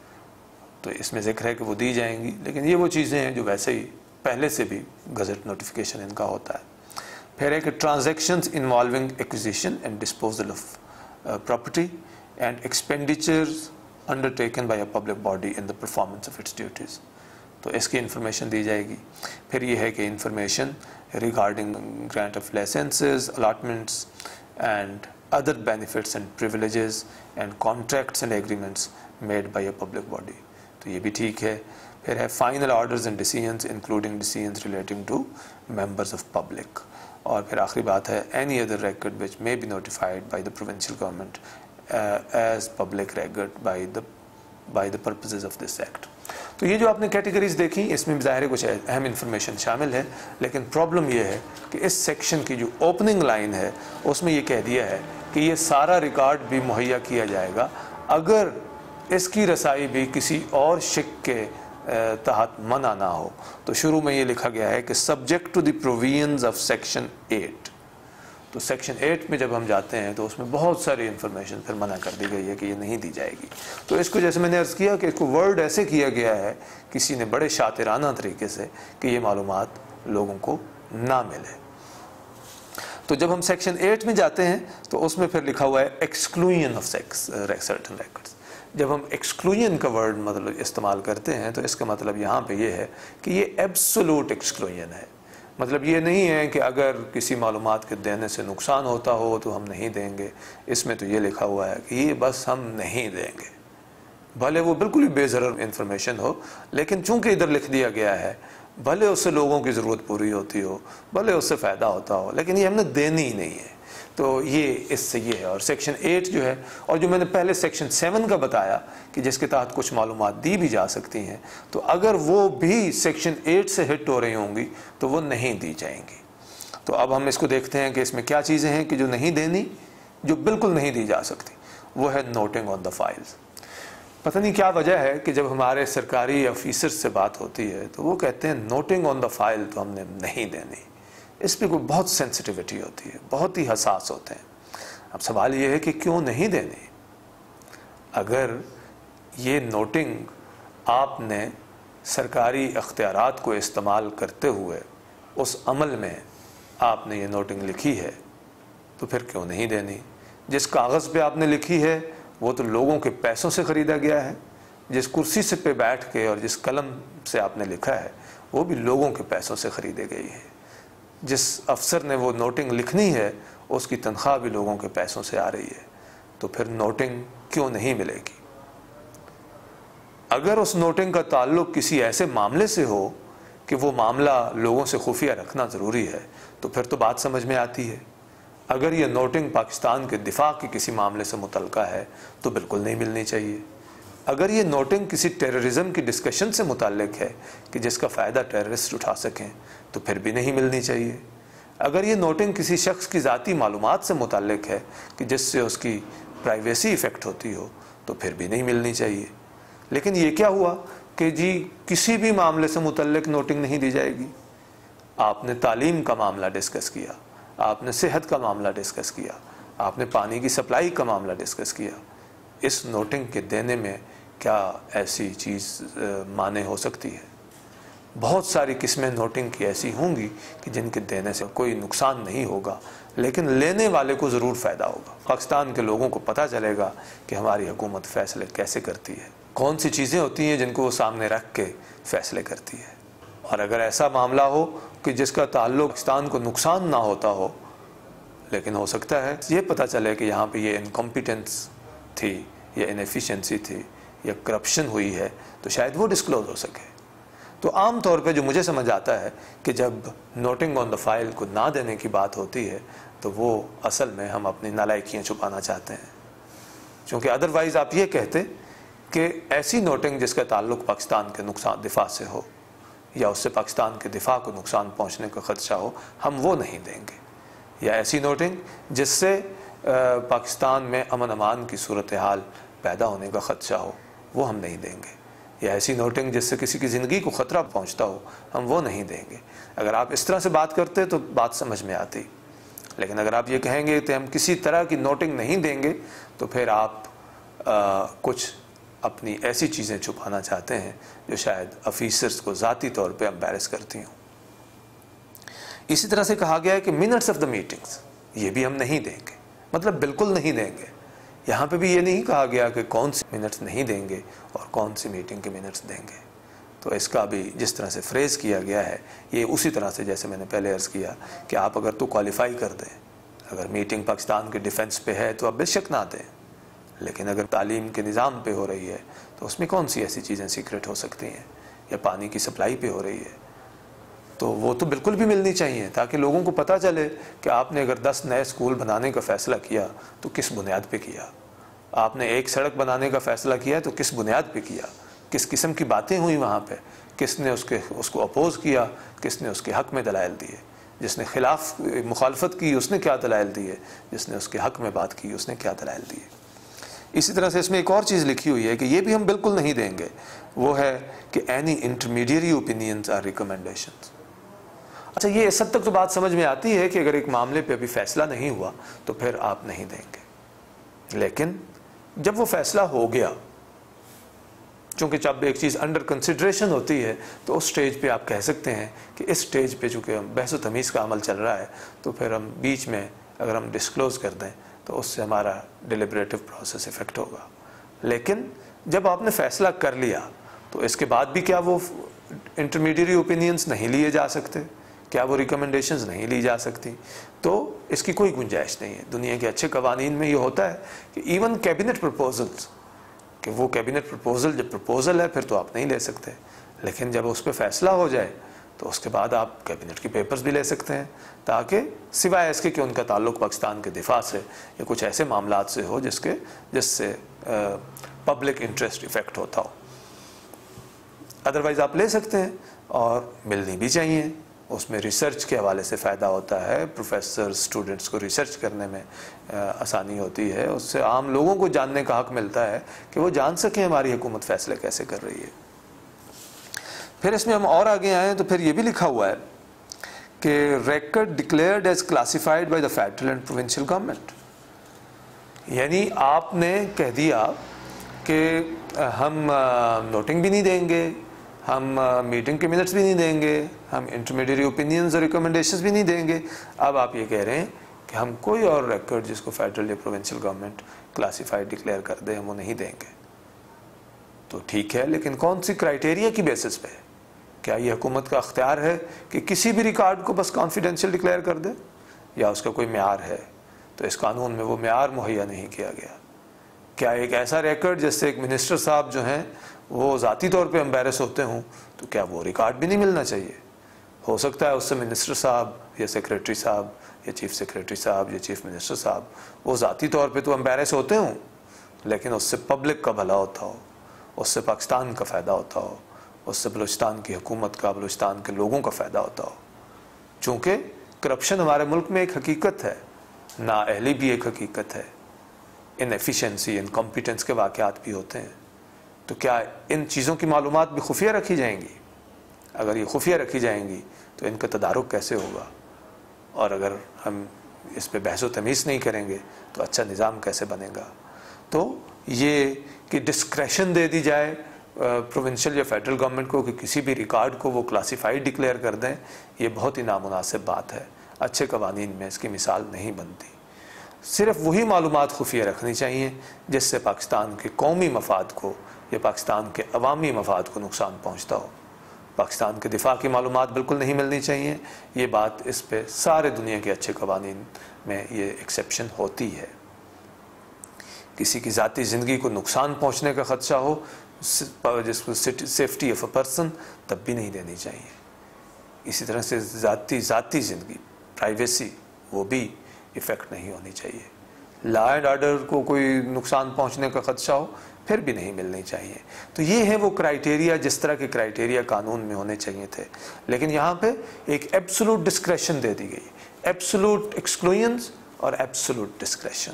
तो इसमें जिक्र है कि वो दी जाएंगी, लेकिन ये वो चीज़ें हैं जो वैसे ही पहले से भी गज़ट नोटिफिकेशन इनका होता है। फिर है कि transactions involving acquisition and disposal of property and expenditures undertaken by a public body in the performance of its duties, तो इसकी इंफॉर्मेशन दी जाएगी। फिर ये है कि information regarding grant of licences, allotments and other benefits and privileges and contracts and agreements made by a public body, तो ये भी ठीक है। फिर है final orders and decisions including decisions relating to members of public, और फिर आखिरी बात है any other record which may be notified by the provincial government as public record by the purposes of this act. तो ये जो आपने categories देखी इसमें ज़ाहिर है कुछ अहम इंफॉर्मेशन शामिल है, लेकिन प्रॉब्लम ये है कि इस सेक्शन की जो ओपनिंग लाइन है उसमें ये कह दिया है कि ये सारा रिकॉर्ड भी मुहैया किया जाएगा अगर इसकी रसाई भी किसी और शिक के तहत मना ना हो। तो शुरू में ये लिखा गया है कि subject to the provisions of section 8, तो सेक्शन 8 में जब हम जाते हैं तो उसमें बहुत सारी इन्फॉर्मेशन फिर मना कर दी गई है कि ये नहीं दी जाएगी। तो इसको जैसे मैंने अर्ज़ किया कि इसको वर्ड ऐसे किया गया है किसी ने बड़े शातिराना तरीके से कि ये मालूमात लोगों को ना मिले। तो जब हम सेक्शन 8 में जाते हैं तो उसमें फिर लिखा हुआ है एक्सक्लूजन ऑफ सर्टेन रिकॉर्ड्स। जब हम एक्सक्लूजन का वर्ड मतलब इस्तेमाल करते हैं तो इसका मतलब यहाँ पे ये है कि ये एब्सोल्यूट एक्सक्लूजन है। मतलब ये नहीं है कि अगर किसी मालूमात के देने से नुकसान होता हो तो हम नहीं देंगे। इसमें तो ये लिखा हुआ है कि ये बस हम नहीं देंगे, भले वो बिल्कुल ही बेज़रर इंफॉर्मेशन हो, लेकिन चूंकि इधर लिख दिया गया है, भले उससे लोगों की ज़रूरत पूरी होती हो, भले उससे फ़ायदा होता हो, लेकिन ये हमने देनी ही नहीं है। तो ये इससे ये है। और सेक्शन 8 जो है, और जो मैंने पहले सेक्शन 7 का बताया कि जिसके तहत कुछ मालूमात दी भी जा सकती हैं, तो अगर वो भी सेक्शन 8 से हिट हो रही होंगी तो वो नहीं दी जाएंगी। तो अब हम इसको देखते हैं कि इसमें क्या चीज़ें हैं कि जो नहीं देनी, जो बिल्कुल नहीं दी जा सकती, वो है नोटिंग ऑन द फाइल्स। पता नहीं क्या वजह है कि जब हमारे सरकारी ऑफिसर से बात होती है तो वो कहते हैं नोटिंग ऑन द फाइल तो हमने नहीं देनी। इस पर कोई बहुत सेंसिटिविटी होती है, बहुत ही हसास होते हैं। अब सवाल ये है कि क्यों नहीं देनी? अगर ये नोटिंग आपने सरकारी अख्तियारात को इस्तेमाल करते हुए उस अमल में आपने ये नोटिंग लिखी है तो फिर क्यों नहीं देनी? जिस कागज़ पे आपने लिखी है वो तो लोगों के पैसों से ख़रीदा गया है। जिस कुर्सी से पे बैठ के और जिस कलम से आपने लिखा है वो भी लोगों के पैसों से ख़रीदी गई है। जिस अफसर ने वो नोटिंग लिखनी है उसकी तनख्वाह भी लोगों के पैसों से आ रही है। तो फिर नोटिंग क्यों नहीं मिलेगी? अगर उस नोटिंग का ताल्लुक किसी ऐसे मामले से हो कि वो मामला लोगों से खुफिया रखना ज़रूरी है तो फिर तो बात समझ में आती है। अगर ये नोटिंग पाकिस्तान के दिफा के किसी मामले से मुतल्लिका है तो बिल्कुल नहीं मिलनी चाहिए। अगर ये नोटिंग किसी टेररिज्म की डिस्कशन से मुताल्लिक है कि जिसका फ़ायदा टेररिस्ट उठा सकें तो फिर भी नहीं मिलनी चाहिए। अगर ये नोटिंग किसी शख्स की ज़ाती मालूमात से मुताल्लिक है कि जिससे उसकी प्राइवेसी इफ़ेक्ट होती हो तो फिर भी नहीं मिलनी चाहिए। लेकिन ये क्या हुआ कि जी किसी भी मामले से मुतल्लिक नोटिंग नहीं दी जाएगी। आपने तालीम का मामला डिस्कस किया, आपने सेहत का मामला डिस्कस किया, आपने पानी की सप्लाई का मामला डिस्कस किया। इस नोटिंग के देने में क्या ऐसी चीज़ माने हो सकती है? बहुत सारी किस्में नोटिंग की ऐसी होंगी कि जिनके देने से कोई नुकसान नहीं होगा, लेकिन लेने वाले को ज़रूर फ़ायदा होगा। पाकिस्तान के लोगों को पता चलेगा कि हमारी हुकूमत फ़ैसले कैसे करती है, कौन सी चीज़ें होती हैं जिनको वो सामने रख के फ़ैसले करती है। और अगर ऐसा मामला हो कि जिसका ताल्लुक पाकिस्तान को नुकसान ना होता हो, लेकिन हो सकता है ये पता चले कि यहाँ पे ये इनकॉम्पिटेंस थी या इनएफिशिएंसी थी या करप्शन हुई है, तो शायद वो डिस्क्लोज हो सके। तो आम तौर पे जो मुझे समझ आता है कि जब नोटिंग ऑन द फाइल को ना देने की बात होती है तो वो असल में हम अपनी नालायकियाँ छुपाना चाहते हैं। क्योंकि अदरवाइज़ आप ये कहते कि ऐसी नोटिंग जिसका ताल्लुक पाकिस्तान के नुकसान दिफा से हो या उससे पाकिस्तान के दिफा को नुकसान पहुँचने का ख़दशा हो, हम वो नहीं देंगे। या ऐसी नोटिंग जिससे पाकिस्तान में अमन अमान की सूरत हाल पैदा होने का ख़दशा हो, वो हम नहीं देंगे। या ऐसी नोटिंग जिससे किसी की ज़िंदगी को ख़तरा पहुंचता हो, हम वो नहीं देंगे। अगर आप इस तरह से बात करते तो बात समझ में आती। लेकिन अगर आप ये कहेंगे कि हम किसी तरह की नोटिंग नहीं देंगे तो फिर आप कुछ अपनी ऐसी चीज़ें छुपाना चाहते हैं जो शायद ऑफिसर्स को ज़ाती तौर पे एम्बैरस करती हों। इसी तरह से कहा गया है कि मिनट्स ऑफ द मीटिंग्स ये भी हम नहीं देंगे, मतलब बिल्कुल नहीं देंगे। यहाँ पे भी ये नहीं कहा गया कि कौन से मिनट्स नहीं देंगे और कौन सी मीटिंग के मिनट्स देंगे। तो इसका भी जिस तरह से फ्रेज़ किया गया है ये उसी तरह से जैसे मैंने पहले अर्ज़ किया कि आप अगर तो क्वालिफ़ाई कर दें, अगर मीटिंग पाकिस्तान के डिफेंस पे है तो आप बेशक ना दें, लेकिन अगर तालीम के निज़ाम पे हो रही है तो उसमें कौन सी ऐसी चीज़ें सीक्रेट हो सकती हैं, या पानी की सप्लाई पे हो रही है तो वो तो बिल्कुल भी मिलनी चाहिए, ताकि लोगों को पता चले कि आपने अगर 10 नए स्कूल बनाने का फ़ैसला किया तो किस बुनियाद पे किया, आपने एक सड़क बनाने का फ़ैसला किया तो किस बुनियाद पे किया, किस किस्म की बातें हुई वहाँ पे, किसने उसको अपोज़ किया, किसने उसके हक़ में दलाइल दिए, जिसने खिलाफ मुखालफत की उसने क्या दलाइल दिए, जिसने उसके हक़ में बात की उसने क्या दलाइल दिए। इसी तरह से इसमें एक और चीज़ लिखी हुई है कि ये भी हम बिल्कुल नहीं देंगे, वो है कि any intermediary opinions or recommendations. अच्छा, ये इस हद तक तो बात समझ में आती है कि अगर एक मामले पे अभी फैसला नहीं हुआ तो फिर आप नहीं देंगे, लेकिन जब वो फैसला हो गया, चूँकि जब एक चीज़ अंडर कंसिडरेशन होती है तो उस स्टेज पे आप कह सकते हैं कि इस स्टेज पे चूँकि हम बहस व तमीज़ का अमल चल रहा है तो फिर हम बीच में अगर हम डिस्क्लोज़ कर दें तो उससे हमारा डिलिबरेटिव प्रोसेस इफ़ेक्ट होगा। लेकिन जब आपने फ़ैसला कर लिया तो इसके बाद भी क्या वो इंटरमीडिएट ओपिनियंस नहीं लिए जा सकते, क्या वो रिकमेंडेशंस नहीं ली जा सकती? तो इसकी कोई गुंजाइश नहीं है। दुनिया के अच्छे कवानीन में ये होता है कि इवन कैबिनेट प्रपोजल्स, कि वो कैबिनेट प्रपोजल जब प्रपोजल है फिर तो आप नहीं ले सकते, लेकिन जब उस पर फैसला हो जाए तो उसके बाद आप कैबिनेट की पेपर्स भी ले सकते हैं, ताकि सिवाय इसके कि उनका ताल्लुक़ पाकिस्तान के दिफा से या कुछ ऐसे मामलात से हो जिससे पब्लिक इंटरेस्ट इफ़ेक्ट होता हो। अदरवाइज़ आप ले सकते हैं और मिलनी भी चाहिए। उसमें रिसर्च के हवाले से फ़ायदा होता है, प्रोफेसर स्टूडेंट्स को रिसर्च करने में आसानी होती है, उससे आम लोगों को जानने का हक़ मिलता है कि वो जान सकें हमारी हुकूमत फ़ैसले कैसे कर रही है। फिर इसमें हम और आगे आएँ तो फिर ये भी लिखा हुआ है कि record declared as classified by the federal and provincial government, यानी आपने कह दिया कि हम नोटिंग भी नहीं देंगे, हम मीटिंग के मिनट्स भी नहीं देंगे, हम इंटरमीडिएट ओपिनियंस और रिकमेंडेशंस भी नहीं देंगे। अब आप ये कह रहे हैं कि हम कोई और रिकॉर्ड जिसको फेडरल या प्रोविंशियल गवर्नमेंट क्लासिफाइड डिक्लेयर कर दे हम वो नहीं देंगे। तो ठीक है, लेकिन कौन सी क्राइटेरिया की बेसिस पे? क्या ये हुकूमत का अख्तियार है कि किसी भी रिकॉर्ड को बस कॉन्फिडेंशियल डिक्लेयर कर दे, या उसका कोई म्यार है? तो इस कानून में वो म्यार मुहैया नहीं किया गया। क्या एक ऐसा रिकॉर्ड जिससे एक मिनिस्टर साहब जो हैं वो ज़ाती तौर पे एम्बेरस होते हों, तो क्या वो रिकॉर्ड भी नहीं मिलना चाहिए? हो सकता है उससे मिनिस्टर साहब या सेक्रेटरी साहब या चीफ सेक्रेटरी साहब या चीफ मिनिस्टर साहब वो ज़ाती तौर पे तो एम्बेरस होते हों, लेकिन उससे पब्लिक का भला होता हो, उससे पाकिस्तान का फ़ायदा होता हो, उससे बलूचिस्तान की हुकूमत का, बलूचिस्तान के लोगों का फ़ायदा होता हो। चूँकि करप्शन हमारे मुल्क में एक हकीकत है, नाअहली भी एक हकीकत है, इनएफिशिएंसी, इनकॉम्पिटेंस के वाक़यात भी होते हैं। तो क्या इन चीज़ों की मालूमात भी खुफिया रखी जाएंगी? अगर ये खुफिया रखी जाएंगी तो इनका तदारुक कैसे होगा? और अगर हम इस पे बहस व तमीज़ नहीं करेंगे तो अच्छा निज़ाम कैसे बनेगा? तो ये कि डिस्क्रेशन दे दी जाए प्रोविंशियल या फेडरल गवर्नमेंट को कि किसी भी रिकॉर्ड को वो क्लासिफाइड डिक्लेयर कर दें, ये बहुत ही नामुनासिब बात है। अच्छे कवानीन में इसकी मिसाल नहीं बनती। सिर्फ वही मालूमात खुफिया रखनी चाहिए जिससे पाकिस्तान के कौमी मफाद को या पाकिस्तान के अवामी मफाद को नुकसान पहुँचता हो। पाकिस्तान के दिफा की मालूमात बिल्कुल नहीं मिलनी चाहिए। ये बात, इस पे सारे दुनिया के अच्छे कवानीन में ये एक्सेप्शन होती है। किसी की ज़ाती ज़िंदगी को नुकसान पहुँचने का ख़दशा हो, जिसको सेफ्टी ऑफ अ पर्सन, तब भी नहीं देनी चाहिए। इसी तरह से ज़ाती ज़िंदगी, प्राइवेसी, वो भी इफ़ेक्ट नहीं होनी चाहिए। लॉ एंड ऑर्डर को कोई नुकसान पहुँचने का ख़दशा हो, फिर भी नहीं मिलनी चाहिए। तो ये है वो क्राइटेरिया, जिस तरह के क्राइटेरिया कानून में होने चाहिए थे। लेकिन यहाँ पे एक एब्सोल्यूट डिस्क्रेशन दे दी गई, एब्सोल्यूट एक्सक्लूजन्स और एब्सोल्यूट डिस्क्रेशन,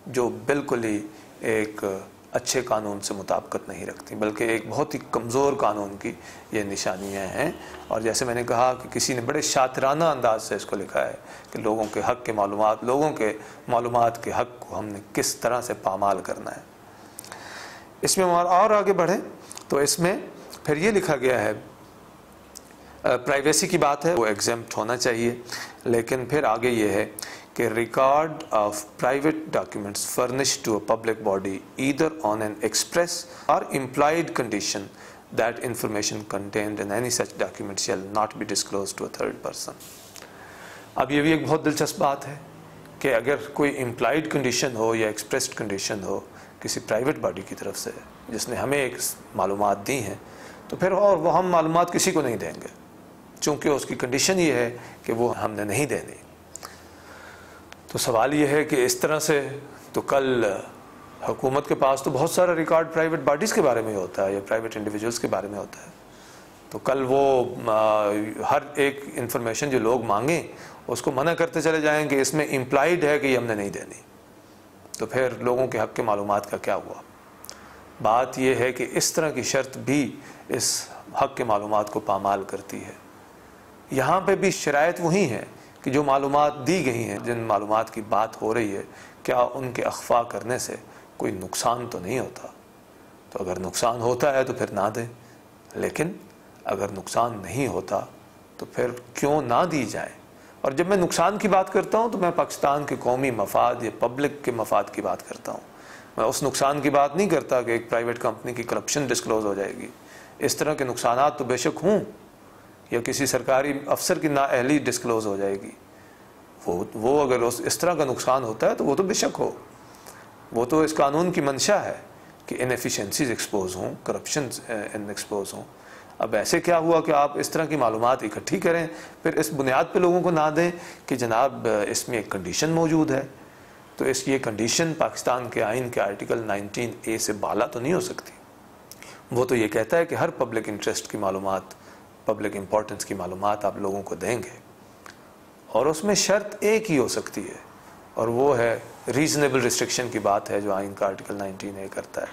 जो बिल्कुल ही एक अच्छे कानून से मुताबिकत नहीं रखती, बल्कि एक बहुत ही कमज़ोर कानून की ये निशानियाँ हैं। और जैसे मैंने कहा कि किसी ने बड़े शातिराना अंदाज से इसको लिखा है कि लोगों के हक़ के मालूमात, लोगों के मालूमात के हक़ को हमने किस तरह से पामाल करना है। इसमें और आगे बढ़ें तो इसमें फिर ये लिखा गया है, प्राइवेसी की बात है, वो एग्जेम्प्ट होना चाहिए। लेकिन फिर आगे ये है कि record of private documents furnished to a public body either on an express और implied condition that information contained in any such document shall not be disclosed to a third person. अब ये भी एक बहुत दिलचस्प बात है कि अगर कोई इम्प्लाइड कंडीशन हो या एक्सप्रेस्ड कंडीशन हो किसी प्राइवेट बॉडी की तरफ से जिसने हमें एक मालूमात दी हैं, तो फिर और वो हम मालूमात किसी को नहीं देंगे, चूँकि उसकी कंडीशन ये है कि वो हमने नहीं देनी। तो सवाल ये है कि इस तरह से तो कल हुकूमत के पास तो बहुत सारा रिकॉर्ड प्राइवेट बॉडीज़ के बारे में होता है या प्राइवेट इंडिविजुअल्स के बारे में होता है। तो कल वो हर एक इंफॉर्मेशन जो लोग मांगें उसको मना करते चले जाएंगे, इसमें इम्प्लाइड है कि ये हमने नहीं देनी। तो फिर लोगों के हक़ के मालूमात का क्या हुआ? बात यह है कि इस तरह की शर्त भी इस हक़ के मालूमात को पामाल करती है। यहाँ पे भी शराइत वही हैं कि जो मालूमात दी गई हैं, जिन मालूमात की बात हो रही है, क्या उनके अख्फा करने से कोई नुकसान तो नहीं होता। तो अगर नुकसान होता है तो फिर ना दें, लेकिन अगर नुकसान नहीं होता तो फिर क्यों ना दी जाए। और जब मैं नुकसान की बात करता हूँ तो मैं पाकिस्तान के कौमी मफाद या पब्लिक के मफाद की बात करता हूँ। मैं उस नुकसान की बात नहीं करता कि एक प्राइवेट कंपनी की करप्शन डिस्क्लोज हो जाएगी। इस तरह के नुकसानात तो बेशक हों, या किसी सरकारी अफसर की नाअहली डिस्क्लोज हो जाएगी, वो अगर इस तरह का नुकसान होता है तो वो तो बेशक हो, वो तो इस कानून की मंशा है कि इनएफिशिएंसीज एक्सपोज हों, करप्शन एक्सपोज हों। अब ऐसे क्या हुआ कि आप इस तरह की मालूमात इकट्ठी करें, फिर इस बुनियाद पे लोगों को ना दें कि जनाब इसमें एक कंडीशन मौजूद है। तो ये कंडीशन पाकिस्तान के आइन के आर्टिकल 19A से बाला तो नहीं हो सकती। वो तो ये कहता है कि हर पब्लिक इंटरेस्ट की मालूमात, पब्लिक इंपॉर्टेंस की मालूमात आप लोगों को देंगे, और उसमें शर्त एक ही हो सकती है, और वो है रीज़नेबल रिस्ट्रिक्शन की बात है जो आइन का आर्टिकल 19A करता है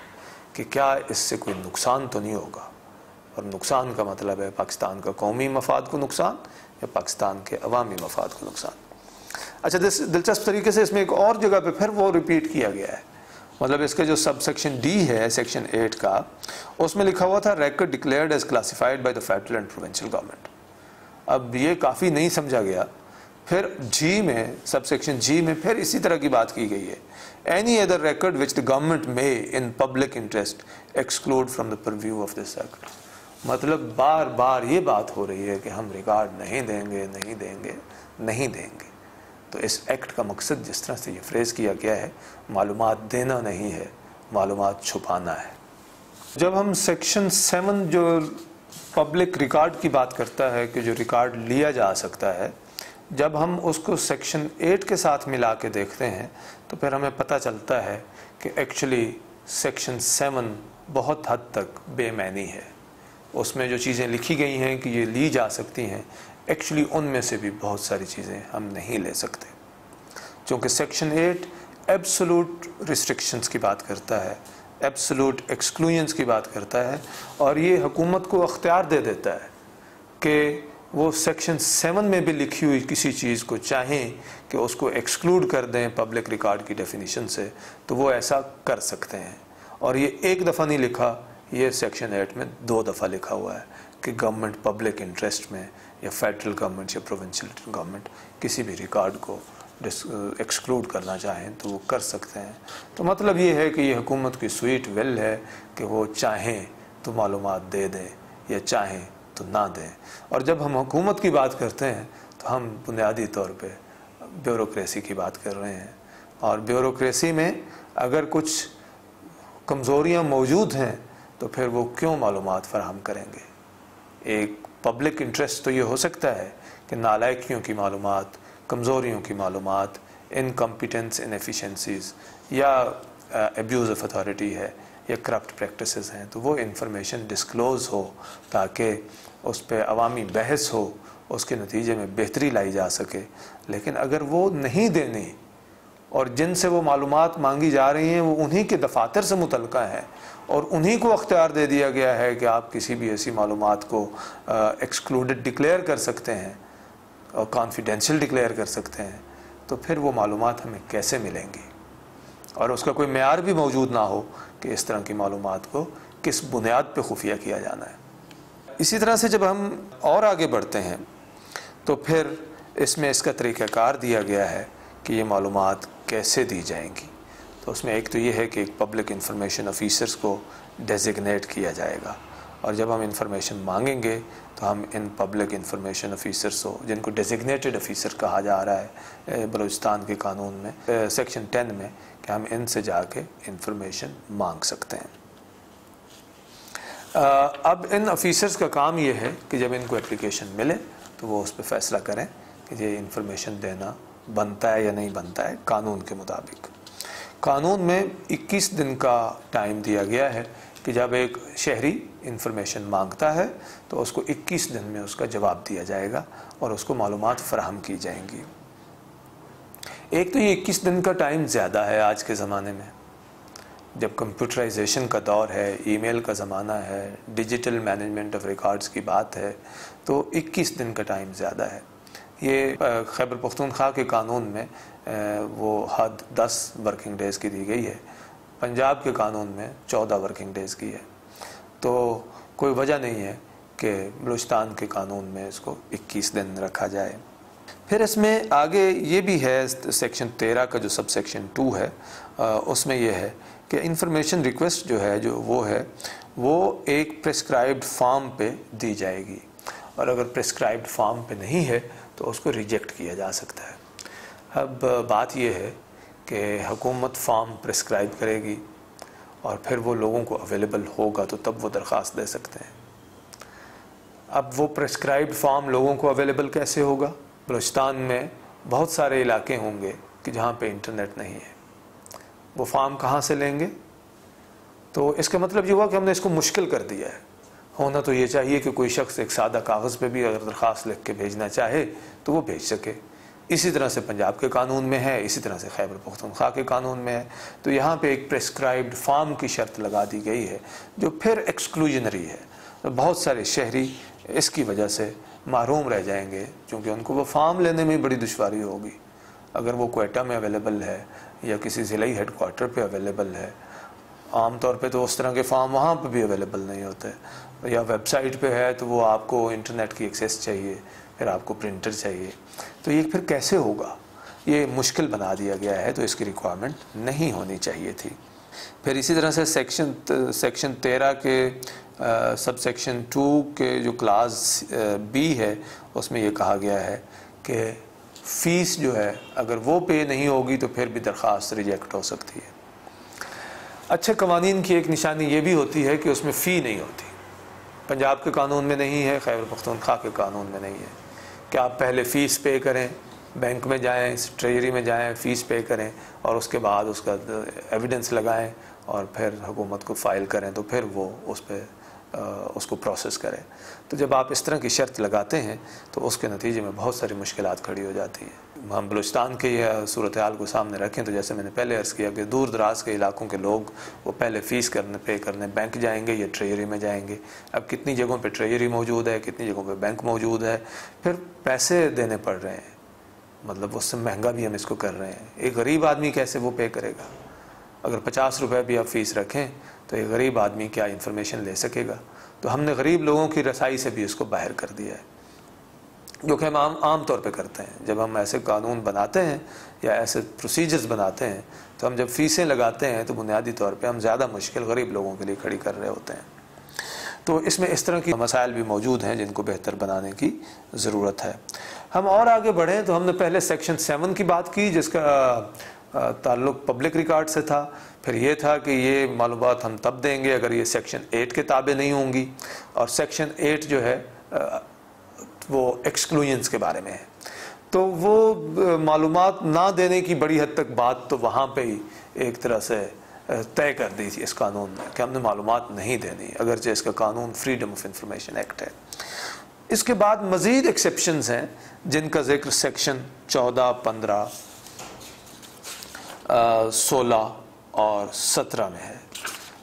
कि क्या इससे कोई नुकसान तो नहीं होगा। और नुकसान का मतलब है पाकिस्तान का कौमी मफाद को नुकसान या पाकिस्तान के अवामी मफाद को नुकसान। अच्छा, दिलचस्प तरीके से इसमें एक और जगह पे फिर वो रिपीट किया गया है। मतलब इसका जो सब सेक्शन D है सेक्शन 8 का, उसमें लिखा हुआ था record declared as classified by the federal and provincial government। अब ये काफ़ी नहीं समझा गया। फिर G में, सब सेक्शन G में फिर इसी तरह की बात की गई है, any other record which the government may in public interest exclude from the purview of this act। मतलब बार बार ये बात हो रही है कि हम रिकॉर्ड नहीं देंगे, नहीं देंगे, नहीं देंगे। तो इस एक्ट का मकसद जिस तरह से ये फ्रेज़ किया गया है, मालूमात देना नहीं है, मालूमात छुपाना है। जब हम सेक्शन 7 जो पब्लिक रिकॉर्ड की बात करता है कि जो रिकॉर्ड लिया जा सकता है, जब हम उसको सेक्शन 8 के साथ मिला के देखते हैं तो फिर हमें पता चलता है कि एक्चुअली सेक्शन 7 बहुत हद तक बेमैनी है। उसमें जो चीज़ें लिखी गई हैं कि ये ली जा सकती हैं, एक्चुअली उनमें से भी बहुत सारी चीज़ें हम नहीं ले सकते, क्योंकि सेक्शन 8 एब्सोलूट रिस्ट्रिक्शंस की बात करता है, एब्सोलूट एक्सक्लूजन्स की बात करता है, और ये हुकूमत को अख्तियार दे देता है कि वो सेक्शन 7 में भी लिखी हुई किसी चीज़ को चाहें कि उसको एक्सक्लूड कर दें पब्लिक रिकॉर्ड की डेफिनेशन से, तो वो ऐसा कर सकते हैं। और ये एक दफ़ा नहीं लिखा, ये सेक्शन 8 में 2 दफ़ा लिखा हुआ है कि गवर्नमेंट पब्लिक इंटरेस्ट में या फेडरल गवर्नमेंट या प्रोविंशियल गवर्नमेंट किसी भी रिकॉर्ड को एक्सक्लूड करना चाहें तो वो कर सकते हैं। तो मतलब ये है कि ये हुकूमत की स्वीट विल है कि वो चाहें तो मालूमात दे दें या चाहें तो ना दें। और जब हम हुकूमत की बात करते हैं तो हम बुनियादी तौर पे ब्यूरोक्रेसी की बात कर रहे हैं, और ब्यूरोक्रेसी में अगर कुछ कमज़ोरियाँ मौजूद हैं तो फिर वो क्यों मालूमात फराहम करेंगे। एक पब्लिक इंटरेस्ट तो ये हो सकता है कि नालायकियों की मालूमात, कमज़ोरियों की मालूमात, इनकम्पिटेंस, इनएफिशिएंसीज या एब्यूज़ ऑफ अथॉरिटी है या करप्ट प्रैक्टिसेस हैं, तो वो इंफॉर्मेशन डिस्क्लोज़ हो ताकि उस पर अवामी बहस हो, उसके नतीजे में बेहतरी लाई जा सके। लेकिन अगर वो नहीं देनी और जिनसे वो मालूमात मांगी जा रही हैं वो उन्हीं के दफातर से मुतल्लिका हैं और उन्हीं को अख्तियार दे दिया गया है कि आप किसी भी ऐसी मालूमात को एक्सक्लूडेड डिक्लेयर कर सकते हैं और कॉन्फिडेंशियल डिक्लेयर कर सकते हैं, तो फिर वो मालूमात हमें कैसे मिलेंगी। और उसका कोई मेयार भी मौजूद ना हो कि इस तरह की मालूमात को किस बुनियाद पे खुफिया किया जाना है। इसी तरह से जब हम और आगे बढ़ते हैं तो फिर इसमें इसका तरीक़ाकार दिया गया है कि ये मालूमात कैसे दी जाएंगी। तो उसमें एक तो ये है कि एक पब्लिक इंफॉर्मेशन ऑफिसर्स को डेजिग्नेट किया जाएगा, और जब हम इंफॉर्मेशन मांगेंगे तो हम इन पब्लिक इंफॉर्मेशन ऑफिसर्स को, जिनको डेजिग्नेटेड ऑफिसर कहा जा रहा है बलूचिस्तान के कानून में सेक्शन 10 में, कि हम इनसे जाके इंफॉर्मेशन मांग सकते हैं। अब इन ऑफिसर्स का काम ये है कि जब इनको एप्लीकेशन मिले तो वो उस पर फैसला करें कि ये इंफॉर्मेशन देना बनता है या नहीं बनता है कानून के मुताबिक। कानून में 21 दिन का टाइम दिया गया है कि जब एक शहरी इंफॉर्मेशन मांगता है तो उसको 21 दिन में उसका जवाब दिया जाएगा और उसको मालूमात फराहम की जाएंगी। एक तो ये 21 दिन का टाइम ज़्यादा है आज के ज़माने में, जब कंप्यूटराइजेशन का दौर है, ईमेल का ज़माना है, डिजिटल मैनेजमेंट ऑफ रिकॉर्ड्स की बात है, तो 21 दिन का टाइम ज़्यादा है। ये खैबर पख्तूनख्वा के कानून में वो हद 10 वर्किंग डेज़ की दी गई है, पंजाब के कानून में 14 वर्किंग डेज़ की है। तो कोई वजह नहीं है कि बलूचिस्तान के कानून में इसको 21 दिन रखा जाए। फिर इसमें आगे ये भी है, सेक्शन 13 का जो सब सेक्शन 2 है उसमें ये है कि इंफॉर्मेशन रिक्वेस्ट जो है वो एक प्रिस्क्राइब्ड फॉर्म पे दी जाएगी, और अगर प्रिस्क्राइब्ड फॉर्म पे नहीं है तो उसको रिजेक्ट किया जा सकता है। अब बात यह है कि हुकूमत फॉर्म प्रिस्क्राइब करेगी और फिर वो लोगों को अवेलेबल होगा तो तब वो दरख्वास्त दे सकते हैं। अब वो प्रिस्क्राइब्ड फॉर्म लोगों को अवेलेबल कैसे होगा? बलूचिस्तान में बहुत सारे इलाके होंगे कि जहाँ पे इंटरनेट नहीं है, वो फॉर्म कहाँ से लेंगे? तो इसका मतलब ये हुआ कि हमने इसको मुश्किल कर दिया है। होना तो ये चाहिए कि कोई शख्स एक सादा कागज़ पे भी अगर दरख्वास्त लिख के भेजना चाहे तो वो भेज सके। इसी तरह से पंजाब के कानून में है, इसी तरह से खैबर पख्तूनख्वा के कानून में है। तो यहाँ पे एक प्रिस्क्राइब्ड फॉर्म की शर्त लगा दी गई है जो फिर एक्सक्लूजनरी है। तो बहुत सारे शहरी इसकी वजह से महरूम रह जाएंगे, क्योंकि उनको वो फॉर्म लेने में बड़ी दुश्वारी होगी। अगर वो क्वेटा में अवेलेबल है या किसी ज़िले हेडक्वार्टर पे अवेलेबल है, आम तौर पे तो उस तरह के फॉर्म वहाँ पे भी अवेलेबल नहीं होते, या वेबसाइट पे है तो वो आपको इंटरनेट की एक्सेस चाहिए, फिर आपको प्रिंटर चाहिए, तो ये फिर कैसे होगा? ये मुश्किल बना दिया गया है, तो इसकी रिक्वायरमेंट नहीं होनी चाहिए थी। फिर इसी तरह से सेक्शन 13 के सब सेक्शन 2 के जो क्लास बी है उसमें ये कहा गया है कि फ़ीस जो है अगर वो पे नहीं होगी तो फिर भी दरख्वास्त रिजेक्ट हो सकती है। अच्छे कवानीन की एक निशानी ये भी होती है कि उसमें फ़ी नहीं होती। पंजाब के कानून में नहीं है, खैबर पख्तूनख्वा के कानून में नहीं है कि आप पहले फ़ीस पे करें, बैंक में जाएं, ट्रेजरी में जाएं, फ़ीस पे करें और उसके बाद उसका एविडेंस लगाएं और फिर हुकूमत को फ़ाइल करें तो फिर वो उस पर उसको प्रोसेस करें। तो जब आप इस तरह की शर्त लगाते हैं तो उसके नतीजे में बहुत सारी मुश्किलात खड़ी हो जाती हैं। हम बलूचिस्तान के सूरत हाल को सामने रखें तो जैसे मैंने पहले अर्ज़ किया कि दूर दराज के इलाकों के लोग वो पहले फ़ीस पे करने बैंक जाएंगे या ट्रेजरी में जाएंगे। अब कितनी जगहों पे ट्रेजरी मौजूद है, कितनी जगहों पे बैंक मौजूद है, फिर पैसे देने पड़ रहे हैं, मतलब उससे महंगा भी हम इसको कर रहे हैं। एक गरीब आदमी कैसे वो पे करेगा? अगर 50 रुपये भी आप फ़ीस रखें तो एक गरीब आदमी क्या इंफॉर्मेशन ले सकेगा? तो हमने गरीब लोगों की रसाई से भी इसको बाहर कर दिया है, जो कि हम आम तौर पे करते हैं। जब हम ऐसे कानून बनाते हैं या ऐसे प्रोसीजर्स बनाते हैं तो हम जब फ़ीसें लगाते हैं तो बुनियादी तौर पे हम ज़्यादा मुश्किल गरीब लोगों के लिए खड़ी कर रहे होते हैं। तो इसमें इस तरह की मसाइल भी मौजूद हैं जिनको बेहतर बनाने की ज़रूरत है। हम और आगे बढ़ें तो हमने पहले सेक्शन 7 की बात की जिसका ताल्लुक़ पब्लिक रिकॉर्ड से था। फिर ये था कि ये मालूमात हम तब देंगे अगर ये सेक्शन 8 के ताबे नहीं होंगी, और सेक्शन 8 जो है वो एक्सक्लूजन्स के बारे में है। तो वो मालूमात ना देने की बड़ी हद तक बात तो वहाँ पे ही एक तरह से तय कर दी थी इस कानून में कि हमने मालूमात नहीं देनी, अगरचे इसका कानून फ्रीडम ऑफ इंफॉर्मेशन एक्ट है। इसके बाद मज़ीद एक्सेप्शंस हैं जिनका जिक्र सेक्शन 14, 15, 16 और 17 में है।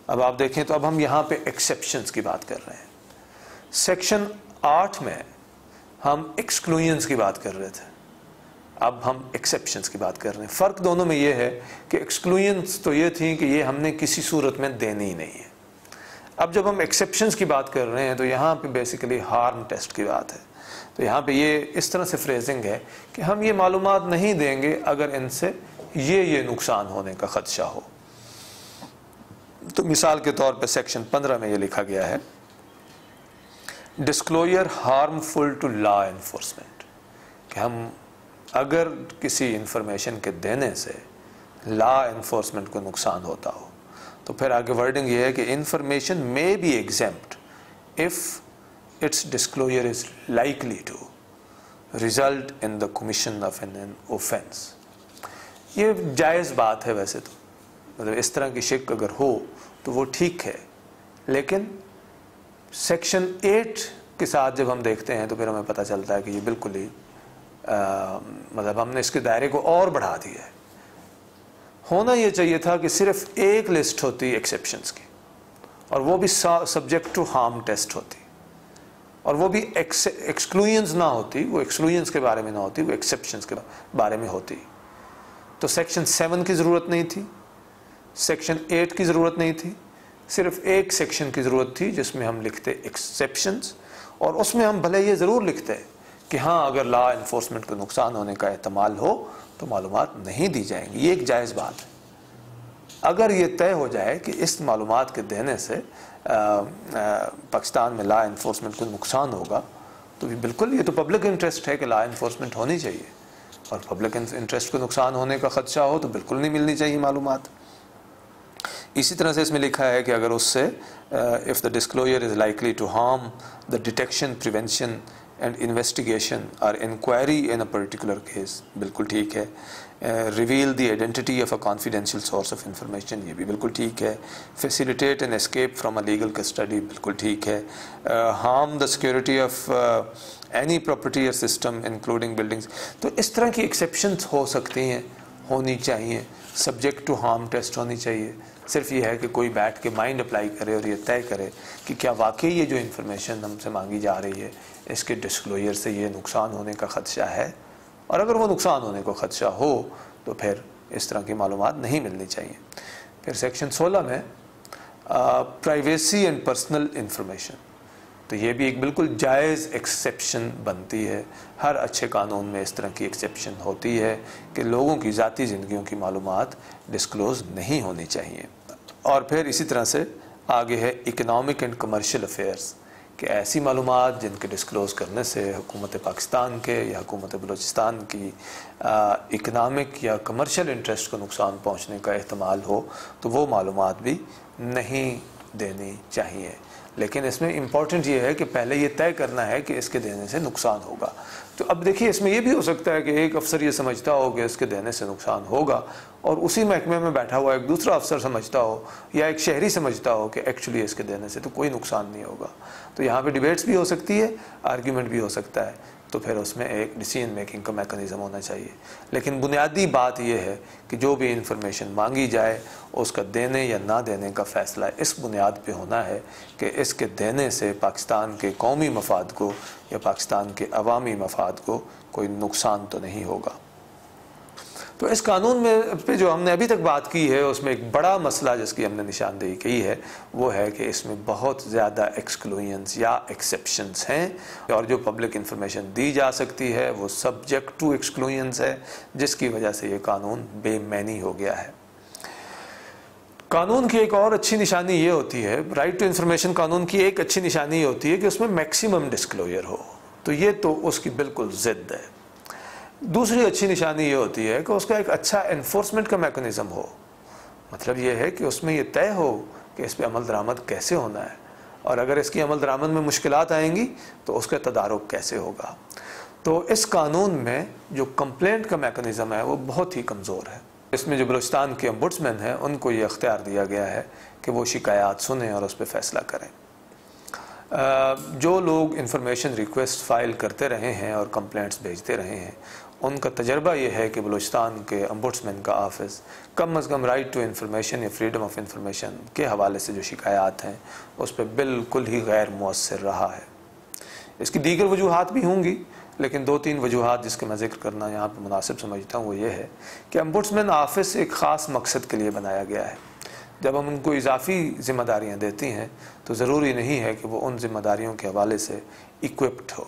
अब आप देखें तो अब हम यहाँ पे एक्सेप्शंस की बात कर रहे हैं। सेक्शन 8 में हम एक्सक्लूजन्स की बात कर रहे थे, अब हम एक्सेप्शंस की बात कर रहे हैं। फ़र्क दोनों में ये है कि एक्सक्लूजन्स तो ये थी कि ये हमने किसी सूरत में देनी ही नहीं है। अब जब हम एक्सेप्शंस की बात कर रहे हैं तो यहाँ पे बेसिकली हार्म टेस्ट की बात है। तो यहाँ पे ये इस तरह से फ्रेजिंग है कि हम ये मालूमात नहीं देंगे अगर इनसे ये नुकसान होने का ख़दशा हो। तो मिसाल के तौर पे सेक्शन 15 में ये लिखा गया है, disclosure harmful to law enforcement, कि हम अगर किसी इंफॉर्मेशन के देने से लॉ एनफोर्समेंट को नुकसान होता हो तो फिर आगे वर्डिंग ये है कि information may be exempt if its disclosure is likely to result in the commission of an offence. ये जायज़ बात है वैसे तो, मतलब इस तरह की शिक अगर हो तो वो ठीक है, लेकिन सेक्शन 8 के साथ जब हम देखते हैं तो फिर हमें पता चलता है कि ये बिल्कुल ही मतलब हमने इसके दायरे को और बढ़ा दिया है। होना ये चाहिए था कि सिर्फ एक लिस्ट होती एक्सेप्शंस की, और वो भी सब्जेक्ट टू हार्म टेस्ट होती, और वो भी एक्सक्लूजन्स ना होती, वो एक्सक्लूजन्स के बारे में ना होती, वो एक्सेप्शंस के बारे में होती। तो सेक्शन 7 की ज़रूरत नहीं थी, सेक्शन 8 की ज़रूरत नहीं थी, सिर्फ एक सेक्शन की ज़रूरत थी जिसमें हम लिखते एक्सेप्शंस, और उसमें हम भले ये ज़रूर लिखते कि हाँ अगर लॉ इन्फोर्समेंट को नुकसान होने का एहतमाल हो तो मालूमात नहीं दी जाएंगी। ये एक जायज़ बात है। अगर ये तय हो जाए कि इस मालूमात के देने से पाकिस्तान में लॉ इन्फोर्समेंट को नुकसान होगा, तो भी बिल्कुल ये तो पब्लिक इंटरेस्ट है कि लॉ इन्फोर्समेंट होनी चाहिए, और पब्लिक इंटरेस्ट को नुकसान होने का खदशा हो तो बिल्कुल नहीं मिलनी चाहिए मालूमात। इसी तरह से इसमें लिखा है कि अगर उससे if the disclosure is likely to harm the detection, prevention and investigation और inquiry in a particular case, बिल्कुल ठीक है। Reveal the identity of a confidential source of information, ये भी बिल्कुल ठीक है। Facilitate an escape from a legal custody, बिल्कुल ठीक है। Harm the security of any property और सिस्टम इंक्लूडिंग बिल्डिंग्स, तो इस तरह की एक्सेप्शंस हो सकती हैं, होनी चाहिए। सब्जेक्ट टू हार्म टेस्ट होनी चाहिए। सिर्फ ये है कि कोई बैठ के माइंड अप्लाई करे और ये तय करे कि क्या वाकई ये जो इन्फॉर्मेशन हमसे मांगी जा रही है इसके डिस्क्लोजर से ये नुकसान होने का खदशा है, और अगर वो नुकसान होने को खदशा हो तो फिर इस तरह की मालूमात नहीं मिलनी चाहिए। फिर सेक्शन 16 में प्राइवेसी एंड पर्सनल इंफॉर्मेशन, तो ये भी एक बिल्कुल जायज़ एक्सेप्शन बनती है। हर अच्छे कानून में इस तरह की एक्सेप्शन होती है कि लोगों की ज़ाती ज़िंदगियों की मालूमात डिस्क्लोज़ नहीं होनी चाहिए। और फिर इसी तरह से आगे है इकनॉमिक एंड कमर्शियल अफेयर्स, कि ऐसी मालूमात जिनके डिस्क्लोज़ करने से हुकूमत पाकिस्तान के या हुकूमत बलूचिस्तान की इकनॉमिक या कमर्शियल इंटरेस्ट को नुकसान पहुँचने का एहतमाल हो, तो वो मालूमात भी नहीं देनी चाहिए। लेकिन इसमें इम्पॉर्टेंट ये है कि पहले ये तय करना है कि इसके देने से नुकसान होगा। तो अब देखिए इसमें ये भी हो सकता है कि एक अफसर ये समझता हो कि इसके देने से नुकसान होगा, और उसी महकमे में बैठा हुआ एक दूसरा अफसर समझता हो या एक शहरी समझता हो कि एक्चुअली इसके देने से तो कोई नुकसान नहीं होगा। तो यहाँ पे डिबेट्स भी हो सकती है, आर्ग्यूमेंट भी हो सकता है, तो फिर उसमें एक डिसीजन मेकिंग का मैकेनिज़्म होना चाहिए। लेकिन बुनियादी बात यह है कि जो भी इंफॉर्मेशन मांगी जाए उसका देने या ना देने का फ़ैसला इस बुनियाद पे होना है कि इसके देने से पाकिस्तान के कौमी मफाद को या पाकिस्तान के अवामी मफाद को कोई नुकसान तो नहीं होगा। तो इस कानून में पे जो हमने अभी तक बात की है उसमें एक बड़ा मसला जिसकी हमने निशानदेही की है वो है कि इसमें बहुत ज़्यादा एक्सक्लूजन्स या एक्सेप्शंस हैं, और जो पब्लिक इंफॉर्मेशन दी जा सकती है वो सब्जेक्ट टू एक्सक्लूजन्स है, जिसकी वजह से ये कानून बेमैनी हो गया है। कानून की एक और अच्छी निशानी ये होती है, राइट टू इंफॉर्मेशन कानून की एक अच्छी निशानी ये होती है कि उसमें मैक्सिमम डिस्क्लोजर हो, तो ये तो उसकी बिल्कुल ज़िद्द है। दूसरी अच्छी निशानी ये होती है कि उसका एक अच्छा एनफोर्समेंट का मैकेनिज़्म हो, मतलब ये है कि उसमें ये तय हो कि इस पर अमल दरामद कैसे होना है, और अगर इसकी अमल दरामद में मुश्किलात आएंगी तो उसका तदारुक कैसे होगा। तो इस कानून में जो कंप्लेंट का मैकेनिज़्म है वो बहुत ही कमज़ोर है। इसमें जो बलूचिस्तान के ओम्बुड्समैन हैं उनको ये अख्तियार दिया गया है कि वो शिकायत सुनें और उस पर फ़ैसला करें। जो लोग इंफॉर्मेशन रिक्वेस्ट फ़ाइल करते रहे हैं और कंप्लेंट्स भेजते रहे हैं उनका तजर्बा ये है कि बलूचिस्तान के ओम्बुड्समैन का ऑफिस कम अज़ कम राइट टू इंफॉर्मेशन या फ्रीडम ऑफ इंफॉर्मेशन के हवाले से जो शिकायत हैं उस पर बिल्कुल ही गैर मुअस्सिर रहा है। इसकी दीगर वजूहात भी होंगी, लेकिन 2-3 वजूहात जिसके मैं जिक्र करना यहाँ पर मुनासिब समझता हूँ वो ये है कि ओम्बुड्समैन ऑफिस एक ख़ास मकसद के लिए बनाया गया है। जब हम उनको इजाफ़ी ज़िम्मेदारियाँ देती हैं तो ज़रूरी नहीं है कि वो उन ज़िम्मेदारियों के हवाले से इक्विप्ड हो।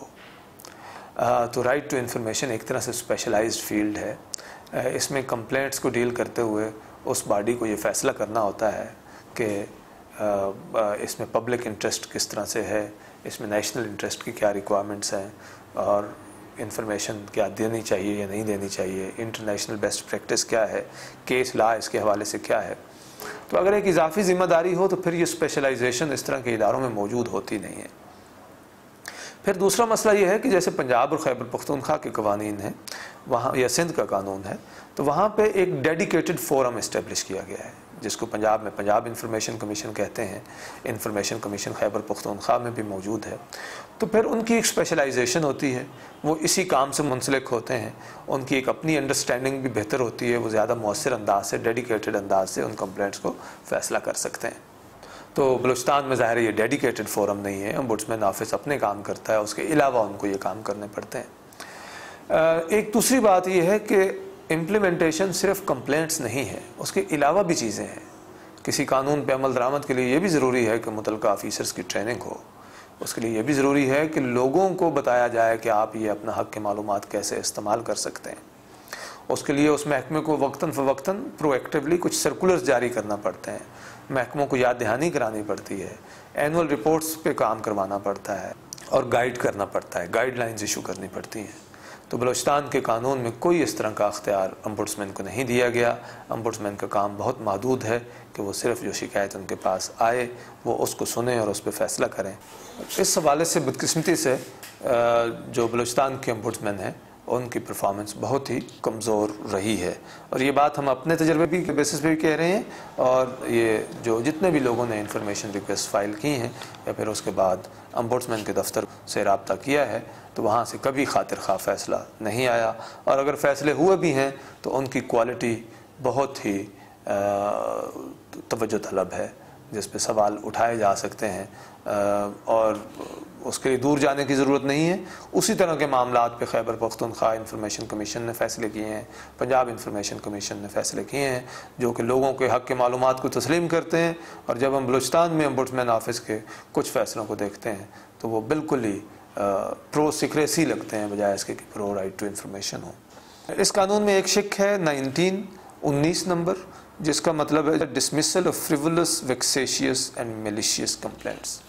तो राइट टू इंफॉर्मेशन एक तरह से स्पेशलाइज्ड फील्ड है। इसमें कंप्लेंट्स को डील करते हुए उस बॉडी को ये फ़ैसला करना होता है कि इसमें पब्लिक इंटरेस्ट किस तरह से है, इसमें नेशनल इंटरेस्ट की क्या रिक्वायरमेंट्स हैं, और इंफॉर्मेशन क्या देनी चाहिए या नहीं देनी चाहिए, इंटरनेशनल बेस्ट प्रैक्टिस क्या है, केस लॉ इसके हवाले से क्या है। तो अगर एक इजाफी ज़िम्मेदारी हो तो फिर ये स्पेशलाइजेशन इस तरह के इदारों में मौजूद होती नहीं है। फिर दूसरा मसला ये है कि जैसे पंजाब और खैबर पख्तूनख्वा के कवानीन हैं वहाँ, या सिंध का कानून है, तो वहाँ पे एक डेडिकेटेड फोरम इस्टेब्लिश किया गया है जिसको पंजाब में पंजाब इंफॉर्मेशन कमीशन कहते हैं, इंफॉर्मेशन कमीशन खैबर पख्तूनख्वा में भी मौजूद है। तो फिर उनकी एक स्पेशलाइजेशन होती है, वो इसी काम से मुंसलिक होते हैं, उनकी एक अपनी अंडरस्टैंडिंग भी बेहतर होती है, वो ज़्यादा मौसर अंदाज से, डेडिकेटेड अंदाज से उन कंप्लेंट्स को फ़ैसला कर सकते हैं। तो बलूचिस्तान में ज़ाहिर है ये डेडिकेटेड फोरम नहीं है, ओम्बुड्समैन ऑफिस अपने काम करता है, उसके अलावा उनको ये काम करने पड़ते हैं। एक दूसरी बात ये है कि इम्प्लीमेंटेशन सिर्फ कंप्लेंट्स नहीं है, उसके अलावा भी चीज़ें हैं। किसी कानून पे अमल दरामद के लिए ये भी ज़रूरी है कि मुतल्लिका ऑफिसर्स की ट्रेनिंग हो, उसके लिए ये भी ज़रूरी है कि लोगों को बताया जाए कि आप ये अपना हक़ के मालूमात कैसे इस्तेमाल कर सकते हैं। उसके लिए उस महकमे को वक्तन फ़वक्तन प्रोएक्टिवली कुछ सर्कुलर्स जारी करना पड़ते हैं, महकमों को याद दहानी करानी पड़ती है, एनुअल रिपोर्ट्स पे काम करवाना पड़ता है और गाइड करना पड़ता है, गाइडलाइंस इशू करनी पड़ती हैं। तो बलूचिस्तान के कानून में कोई इस तरह का अख्तियार ओम्बुड्समैन को नहीं दिया गया। ओम्बुड्समैन का काम बहुत महदूद है कि वो सिर्फ जो शिकायत उनके पास आए वो उसको सुने और उस पर फ़ैसला करें। इस हवाले से बदकिस्मती से जो बलूचिस्तान के ओम्बुड्समैन हैं उनकी परफॉर्मेंस बहुत ही कमज़ोर रही है, और ये बात हम अपने तजर्बे भी के बेसिस पे भी कह रहे हैं, और ये जो जितने भी लोगों ने इंफॉर्मेशन रिक्वेस्ट फ़ाइल की हैं या फिर उसके बाद ओम्बुड्समैन के दफ्तर से रब्ता किया है तो वहाँ से कभी खातिर खा फ़ैसला नहीं आया, और अगर फ़ैसले हुए भी हैं तो उनकी क्वालिटी बहुत ही तवज्जो तलब है, जिस पे सवाल उठाए जा सकते हैं, और उसके लिए दूर जाने की ज़रूरत नहीं है। उसी तरह के मामलात पे खैबर पख्तूनख्वा इंफॉर्मेशन कमीशन ने फ़ैसले किए हैं, पंजाब इंफॉर्मेशन कमीशन ने फ़ैसले किए हैं, जो कि लोगों के हक़ के मालूमात को तस्लीम करते हैं। और जब हम बलूचिस्तान में ओम्बुड्समैन ऑफिस के कुछ फ़ैसलों को देखते हैं तो वो बिल्कुल ही प्रो सीक्रेसी लगते हैं, बजाय इसके कि प्रो राइट टू इंफॉर्मेशन हो। इस कानून में एक शिक है 19 नंबर, जिसका मतलब है dismissal of frivolous, vexatious and malicious complaints.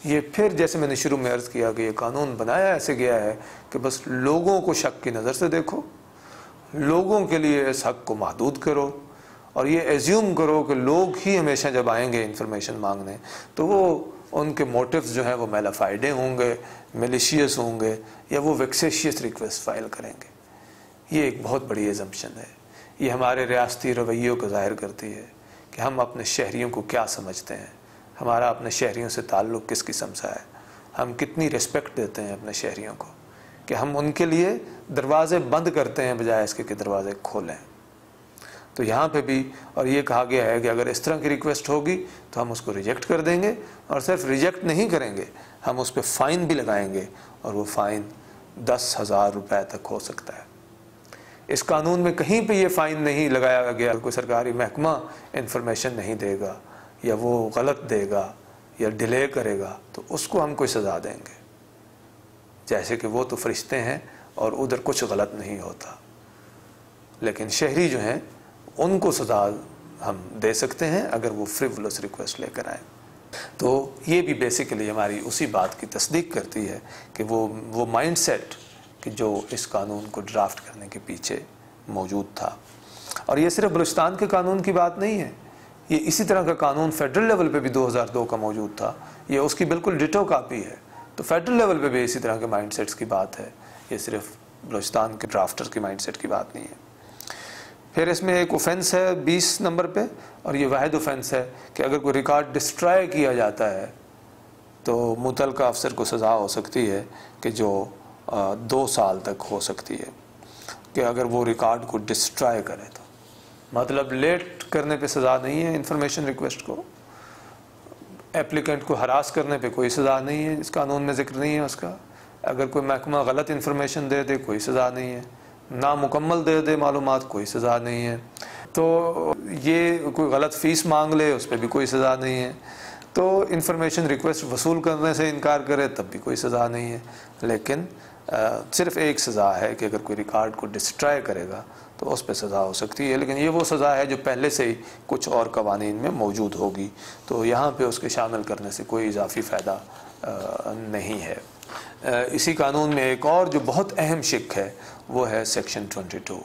ये फिर जैसे मैंने शुरू में अर्ज़ किया कि ये कानून बनाया ऐसे गया है कि बस लोगों को शक की नज़र से देखो, लोगों के लिए इस हक़ को महदूद करो, और ये एज्यूम करो कि लोग ही हमेशा जब आएंगे इंफॉर्मेशन मांगने तो वो उनके मोटिव्स जो हैं वो मेलाफाइडे होंगे, मेलिशियस होंगे, या वो वेक्सेशियस रिक्वेस्ट फ़ाइल करेंगे। ये एक बहुत बड़ी एजम्पशन है। ये हमारे रियासती रवैयों को ज़ाहिर करती है कि हम अपने शहरियों को क्या समझते हैं, हमारा अपने शहरियों से ताल्लुक़ किस किस्म सा है, हम कितनी रिस्पेक्ट देते हैं अपने शहरियों को, कि हम उनके लिए दरवाज़े बंद करते हैं बजाय इसके कि दरवाज़े खोलें। तो यहाँ पे भी और ये कहा गया है कि अगर इस तरह की रिक्वेस्ट होगी तो हम उसको रिजेक्ट कर देंगे, और सिर्फ रिजेक्ट नहीं करेंगे, हम उस पर फ़ाइन भी लगाएंगे, और वो फ़ाइन 10,000 रुपये तक हो सकता है। इस कानून में कहीं पे ये फ़ाइन नहीं लगाया गया कोई सरकारी महकमा इंफॉर्मेशन नहीं देगा या वो गलत देगा या डिले करेगा तो उसको हम कोई सज़ा देंगे, जैसे कि वो तो फरिश्ते हैं और उधर कुछ गलत नहीं होता। लेकिन शहरी जो हैं उनको सज़ा हम दे सकते हैं अगर वो फ्रिवलस रिक्वेस्ट लेकर आए। तो ये भी बेसिकली हमारी उसी बात की तस्दीक करती है कि वो माइंडसेट कि जो इस कानून को ड्राफ्ट करने के पीछे मौजूद था। और ये सिर्फ बलूचिस्तान के कानून की बात नहीं है, ये इसी तरह का कानून फेडरल लेवल पे भी 2002 का मौजूद था, ये उसकी बिल्कुल डिटो कापी है। तो फेडरल लेवल पे भी इसी तरह के माइंडसेट्स की बात है, ये सिर्फ बलूचिस्तान के ड्राफ्टर की माइंडसेट की बात नहीं है। फिर इसमें एक ऑफेंस है 20 नंबर पे, और ये वाहिद ऑफेंस है कि अगर कोई रिकॉर्ड डिस्ट्रॉय किया जाता है तो मुतल्लिका अफसर को सज़ा हो सकती है कि जो 2 साल तक हो सकती है, कि अगर वो रिकॉर्ड को डिस्ट्रॉय करे। तो मतलब लेट करने पे सज़ा नहीं है, इंफॉर्मेशन रिक्वेस्ट को एप्लीकेंट को हरास करने पे कोई सज़ा नहीं है, इस कानून में जिक्र नहीं है उसका। अगर कोई महकमा गलत इंफॉर्मेशन दे दे कोई सज़ा नहीं है, नामुकम्मल दे दे मालूमात कोई सज़ा नहीं है। तो ये कोई गलत फ़ीस मांग ले उस पर भी कोई सज़ा नहीं है। तो इंफॉर्मेशन रिक्वेस्ट वसूल करने से इनकार करे तब भी कोई सज़ा नहीं है। लेकिन सिर्फ एक सज़ा है कि अगर कोई रिकॉर्ड को डिस्ट्रॉय करेगा तो उस पर सज़ा हो सकती है, लेकिन ये वो सज़ा है जो पहले से ही कुछ और कवानीन में मौजूद होगी, तो यहाँ पे उसके शामिल करने से कोई इजाफी फ़ायदा नहीं है। इसी कानून में एक और जो बहुत अहम शिक है वो है सेक्शन 22।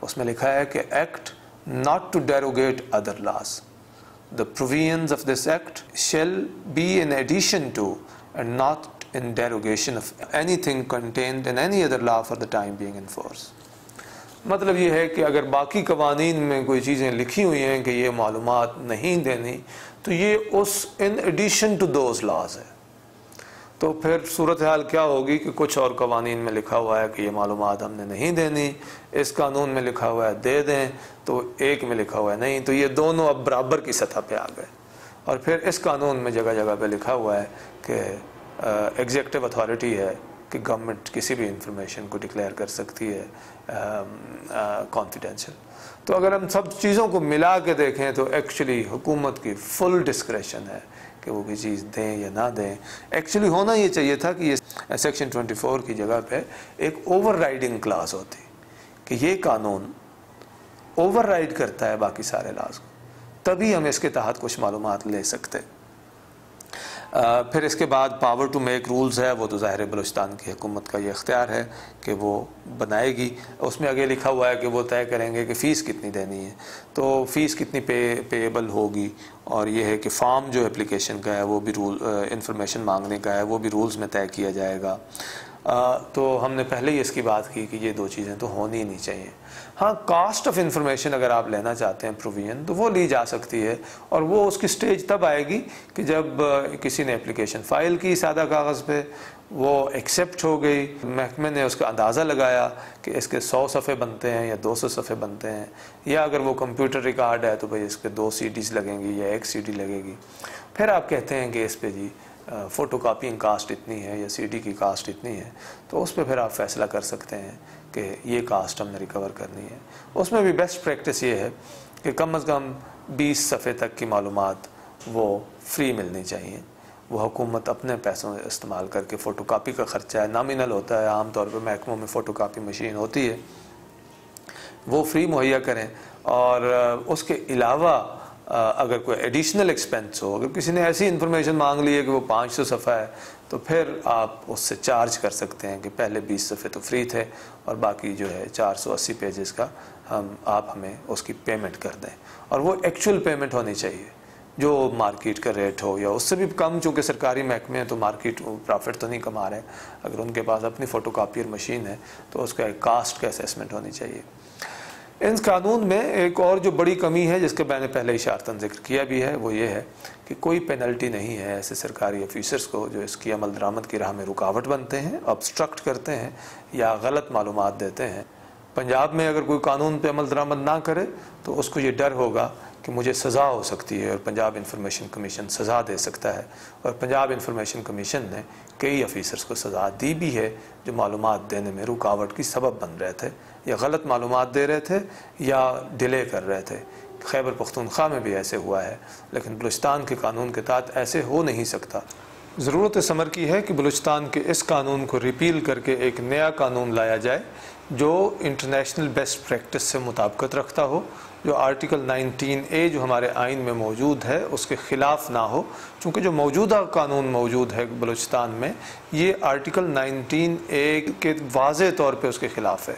उसमें लिखा है कि act not to derogate other laws, the provisions of this act shall be in addition to and not in derogation of anything contained in any other law for the time being in force। मतलब ये है कि अगर बाकी कवानीन में कोई चीज़ें लिखी हुई हैं कि ये मालूमात नहीं देनी, तो ये उस in addition to those laws है। तो फिर सूरत हाल क्या होगी कि कुछ और कवानीन में लिखा हुआ है कि ये मालूमात हमने नहीं देनी, इस कानून में लिखा हुआ है दे दें, तो एक में लिखा हुआ है नहीं, तो ये दोनों अब बराबर की सतह पे आ गए। और फिर इस कानून में जगह जगह पे लिखा हुआ है कि एग्जीक्यूटिव अथॉरिटी है कि गवर्नमेंट किसी भी इंफॉर्मेशन को डिक्लेयर कर सकती है कॉन्फिडेंशियल। तो अगर हम सब चीज़ों को मिला के देखें तो एक्चुअली हुकूमत की फुल डिस्क्रेशन है कि वो कोई चीज़ दें या ना दें। एक्चुअली होना ये चाहिए था कि ये सेक्शन 24 की जगह पे एक ओवरराइडिंग क्लास होती कि ये कानून ओवरराइड करता है बाकी सारे लॉज को, तभी हम इसके तहत कुछ मालूमात ले सकते। फिर इसके बाद पावर टू मेक रूल्स है, वो तो ज़ाहिर बलूचिस्तान की हुकूमत का ये इख्तियार है कि वो बनाएगी। उसमें आगे लिखा हुआ है कि वो तय करेंगे कि फ़ीस कितनी देनी है, तो फ़ीस कितनी पेएबल होगी, और ये है कि फॉर्म जो एप्लीकेशन का है वो भी रूल इंफॉर्मेशन मांगने का है वो भी रूल्स में तय किया जाएगा। तो हमने पहले ही इसकी बात की कि ये दो चीज़ें तो होनी ही नहीं चाहिए। हाँ, कास्ट ऑफ इंफॉर्मेशन अगर आप लेना चाहते हैं प्रोविजन, तो वो ली जा सकती है, और वो उसकी स्टेज तब आएगी कि जब किसी ने एप्लीकेशन फ़ाइल की सादा कागज़ पे, वो एक्सेप्ट हो गई, महकमे ने उसका अंदाज़ा लगाया कि इसके 100 सफ़े बनते हैं या 200 सफ़े बनते हैं, या अगर वो कंप्यूटर रिकॉर्ड है तो भाई इसके 2 CDs लगेंगी या 1 CD लगेगी। फिर आप कहते हैं कि इस पे जी फ़ोटो कापिंग कास्ट इतनी है या CD की कास्ट इतनी है, तो उस पर फिर आप फैसला कर सकते हैं कि ये कास्ट हमने रिकवर करनी है। उसमें भी बेस्ट प्रैक्टिस ये है कि कम से कम 20 सफ़े तक की मालूमात वो फ्री मिलनी चाहिए। वो हुकूमत अपने पैसों में इस्तेमाल करके, फ़ोटो कापी का ख़र्चा है, नॉमिनल होता है, आम तौर पर महकमों में फ़ोटो कापी मशीन होती है, वो फ्री मुहैया करें। और उसके अलावा अगर कोई एडिशनल एक्सपेंस हो, अगर किसी ने ऐसी इन्फॉर्मेशन मांग ली है कि वो 500 सफ़ा है, तो फिर आप उससे चार्ज कर सकते हैं कि पहले 20 सफ़े तो फ्री थे और बाकी जो है 480 पेजेस का आप हमें उसकी पेमेंट कर दें। और वो एक्चुअल पेमेंट होनी चाहिए जो मार्केट का रेट हो या उससे भी कम, चूँकि सरकारी महकमे हैं तो मार्केट प्रॉफिट तो नहीं कमा रहे। अगर उनके पास अपनी फ़ोटो कापियर मशीन है तो उसका एक कास्ट का असेसमेंट होनी चाहिए। इन कानून में एक और जो बड़ी कमी है, जिसका मैंने पहले इशारतन जिक्र किया भी है, वो ये है कि कोई पेनल्टी नहीं है ऐसे सरकारी ऑफिसर्स को जो इसकी अमल दरामद की राह में रुकावट बनते हैं, ऑब्स्ट्रक्ट करते हैं या गलत मालूमात देते हैं। पंजाब में अगर कोई कानून पे अमल दरामद ना करे तो उसको ये डर होगा कि मुझे सज़ा हो सकती है, और पंजाब इंफॉर्मेशन कमीशन सज़ा दे सकता है। और पंजाब इंफॉर्मेशन कमीशन ने कई ऑफिसर्स को सज़ा दी भी है जो मालूमात देने में रुकावट की सबब बन रहे थे, या गलत मालूमात दे रहे थे या डिले कर रहे थे। खैबर पख्तूनख्वा में भी ऐसे हुआ है, लेकिन बलूचिस्तान के कानून के तहत ऐसे हो नहीं सकता। ज़रूरत इस अमर की है कि बलूचिस्तान के इस कानून को रिपील करके एक नया कानून लाया जाए जो इंटरनेशनल बेस्ट प्रैक्टिस से मुताबिकत रखता हो, जो आर्टिकल 19A जो हमारे आइन में मौजूद है उसके ख़िलाफ़ ना हो। चूँकि जो मौजूदा कानून मौजूद है बलूचिस्तान में, ये आर्टिकल 19A के वाज़े तौर पे उसके ख़िलाफ़ है।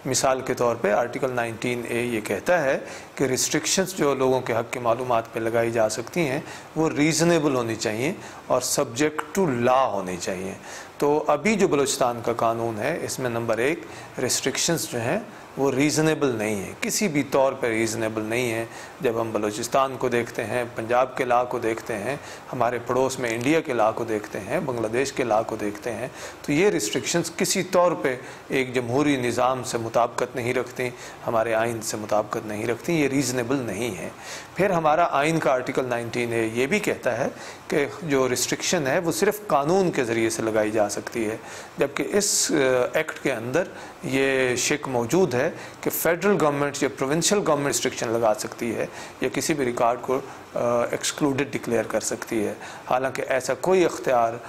मिसाल के तौर पे आर्टिकल 19A ये कहता है कि रिस्ट्रिक्शंस जो लोगों के हक़ की मालूमात पे लगाई जा सकती हैं वो रीज़नेबल होनी चाहिए और सब्जेक्ट टू लॉ होनी चाहिए। तो अभी जो बलूचिस्तान का कानून है इसमें नंबर 1 रिस्ट्रिक्शंस जो हैं वो रीज़नेबल नहीं है, किसी भी तौर पर रीज़नेबल नहीं है। जब हम बलूचिस्तान को देखते हैं, पंजाब के लॉ को देखते हैं, हमारे पड़ोस में इंडिया के लॉ को देखते हैं, बांग्लादेश के लॉ को देखते हैं, तो ये रिस्ट्रिक्शंस किसी तौर पे एक जमहूरी निज़ाम से मुताबिकत नहीं रखती, हमारे आइन से मुताबिकत नहीं रखती, ये रीज़नेबल नहीं है। फिर हमारा आइन का आर्टिकल 19A ये भी कहता है कि जो रिस्ट्रिक्शन है वो सिर्फ़ कानून के ज़रिए से लगाई जा सकती है, जबकि इस एक्ट के अंदर ये शिक मौजूद है कि फेडरल गवर्नमेंट या प्रोविंशियल गवर्नमेंट रिस्ट्रिक्शन लगा सकती है या किसी भी रिकॉर्ड को एक्सक्लूडेड डिक्लेयर कर सकती है। हालांकि ऐसा कोई इख्तियार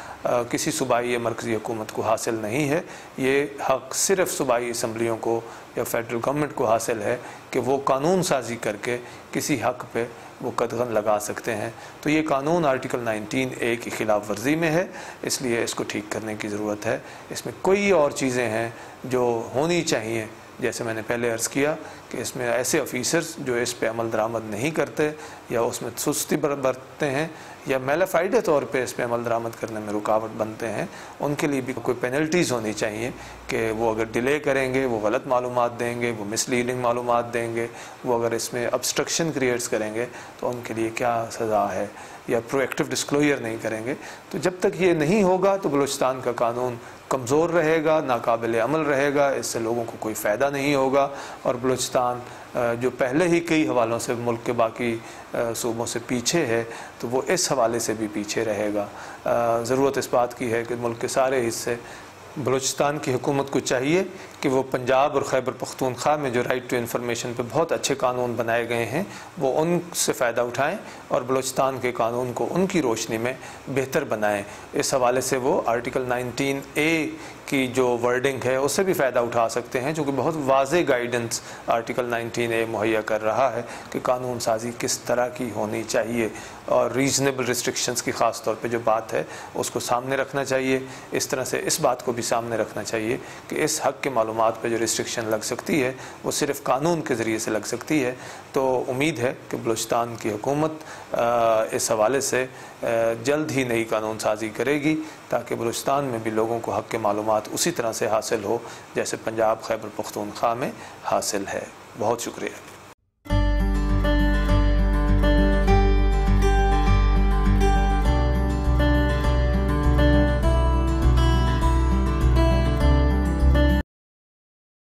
किसी सूबाई या मरकज़ी हुकूमत को हासिल नहीं है। ये हक़ सिर्फ़ सूबाई असम्बलियों को या फेडरल गवर्नमेंट को हासिल है कि वो कानून साजी करके किसी हक़ पे वो कदगन लगा सकते हैं। तो ये कानून आर्टिकल 19A की ख़िलाफ़ वर्जी में है, इसलिए इसको ठीक करने की ज़रूरत है। इसमें कोई और चीज़ें हैं जो होनी चाहिए जैसे मैंने पहले अर्ज़ किया कि इसमें ऐसे ऑफिसर्स जो इस पे अमल दरामद नहीं करते या उसमें सुस्ती बरतते हैं या मेलाफाइडे तौर पे इस पे अमल दरामद करने में रुकावट बनते हैं, उनके लिए भी कोई पेनल्टीज़ होनी चाहिए कि वो अगर डिले करेंगे, वो गलत मालूमात देंगे, वो मिसलीडिंग मालूमात देंगे, वो अगर इसमें ऑब्स्ट्रक्शन क्रिएट्स करेंगे तो उनके लिए क्या सज़ा है, या प्रोएक्टिव डिस्क्लोजर नहीं करेंगे। तो जब तक ये नहीं होगा तो बलूचिस्तान का कानून कमज़ोर रहेगा, नाकाबिल अमल रहेगा, इससे लोगों को कोई फ़ायदा नहीं होगा और बलूचिस्तान जो पहले ही कई हवालों से मुल्क के बाकी सूबों से पीछे है तो वो इस हवाले से भी पीछे रहेगा। ज़रूरत इस बात की है कि मुल्क के सारे हिस्से बलूचिस्तान की हुकूमत को चाहिए कि वो पंजाब और खैबर पख्तूनख्वा में जो राइट टू इन्फॉर्मेशन पे बहुत अच्छे कानून बनाए गए हैं वो उनसे फ़ायदा उठाएं और बलूचिस्तान के कानून को उनकी रोशनी में बेहतर बनाएं। इस हवाले से वो आर्टिकल 19A की जो वर्डिंग है उससे भी फ़ायदा उठा सकते हैं, जो कि बहुत वाज़ेह गाइडेंस आर्टिकल 19A मुहैया कर रहा है कि कानून साजी किस तरह की होनी चाहिए और रीज़नेबल रिस्ट्रिक्शंस की ख़ास तौर पे जो बात है उसको सामने रखना चाहिए। इस तरह से इस बात को भी सामने रखना चाहिए कि इस हक़ के मालूमात पे जो रिस्ट्रिक्शन लग सकती है वो सिर्फ़ कानून के ज़रिए से लग सकती है। तो उम्मीद है कि बलूचिस्तान की हुकूमत इस हवाले से जल्द ही नई कानून साजी करेगी ताकि बलूचिस्तान में भी लोगों को हक़ के मालूमात उसी तरह से हासिल हो जैसे पंजाब खैबर पख्तूनख्वा में हासिल है। बहुत शुक्रिया।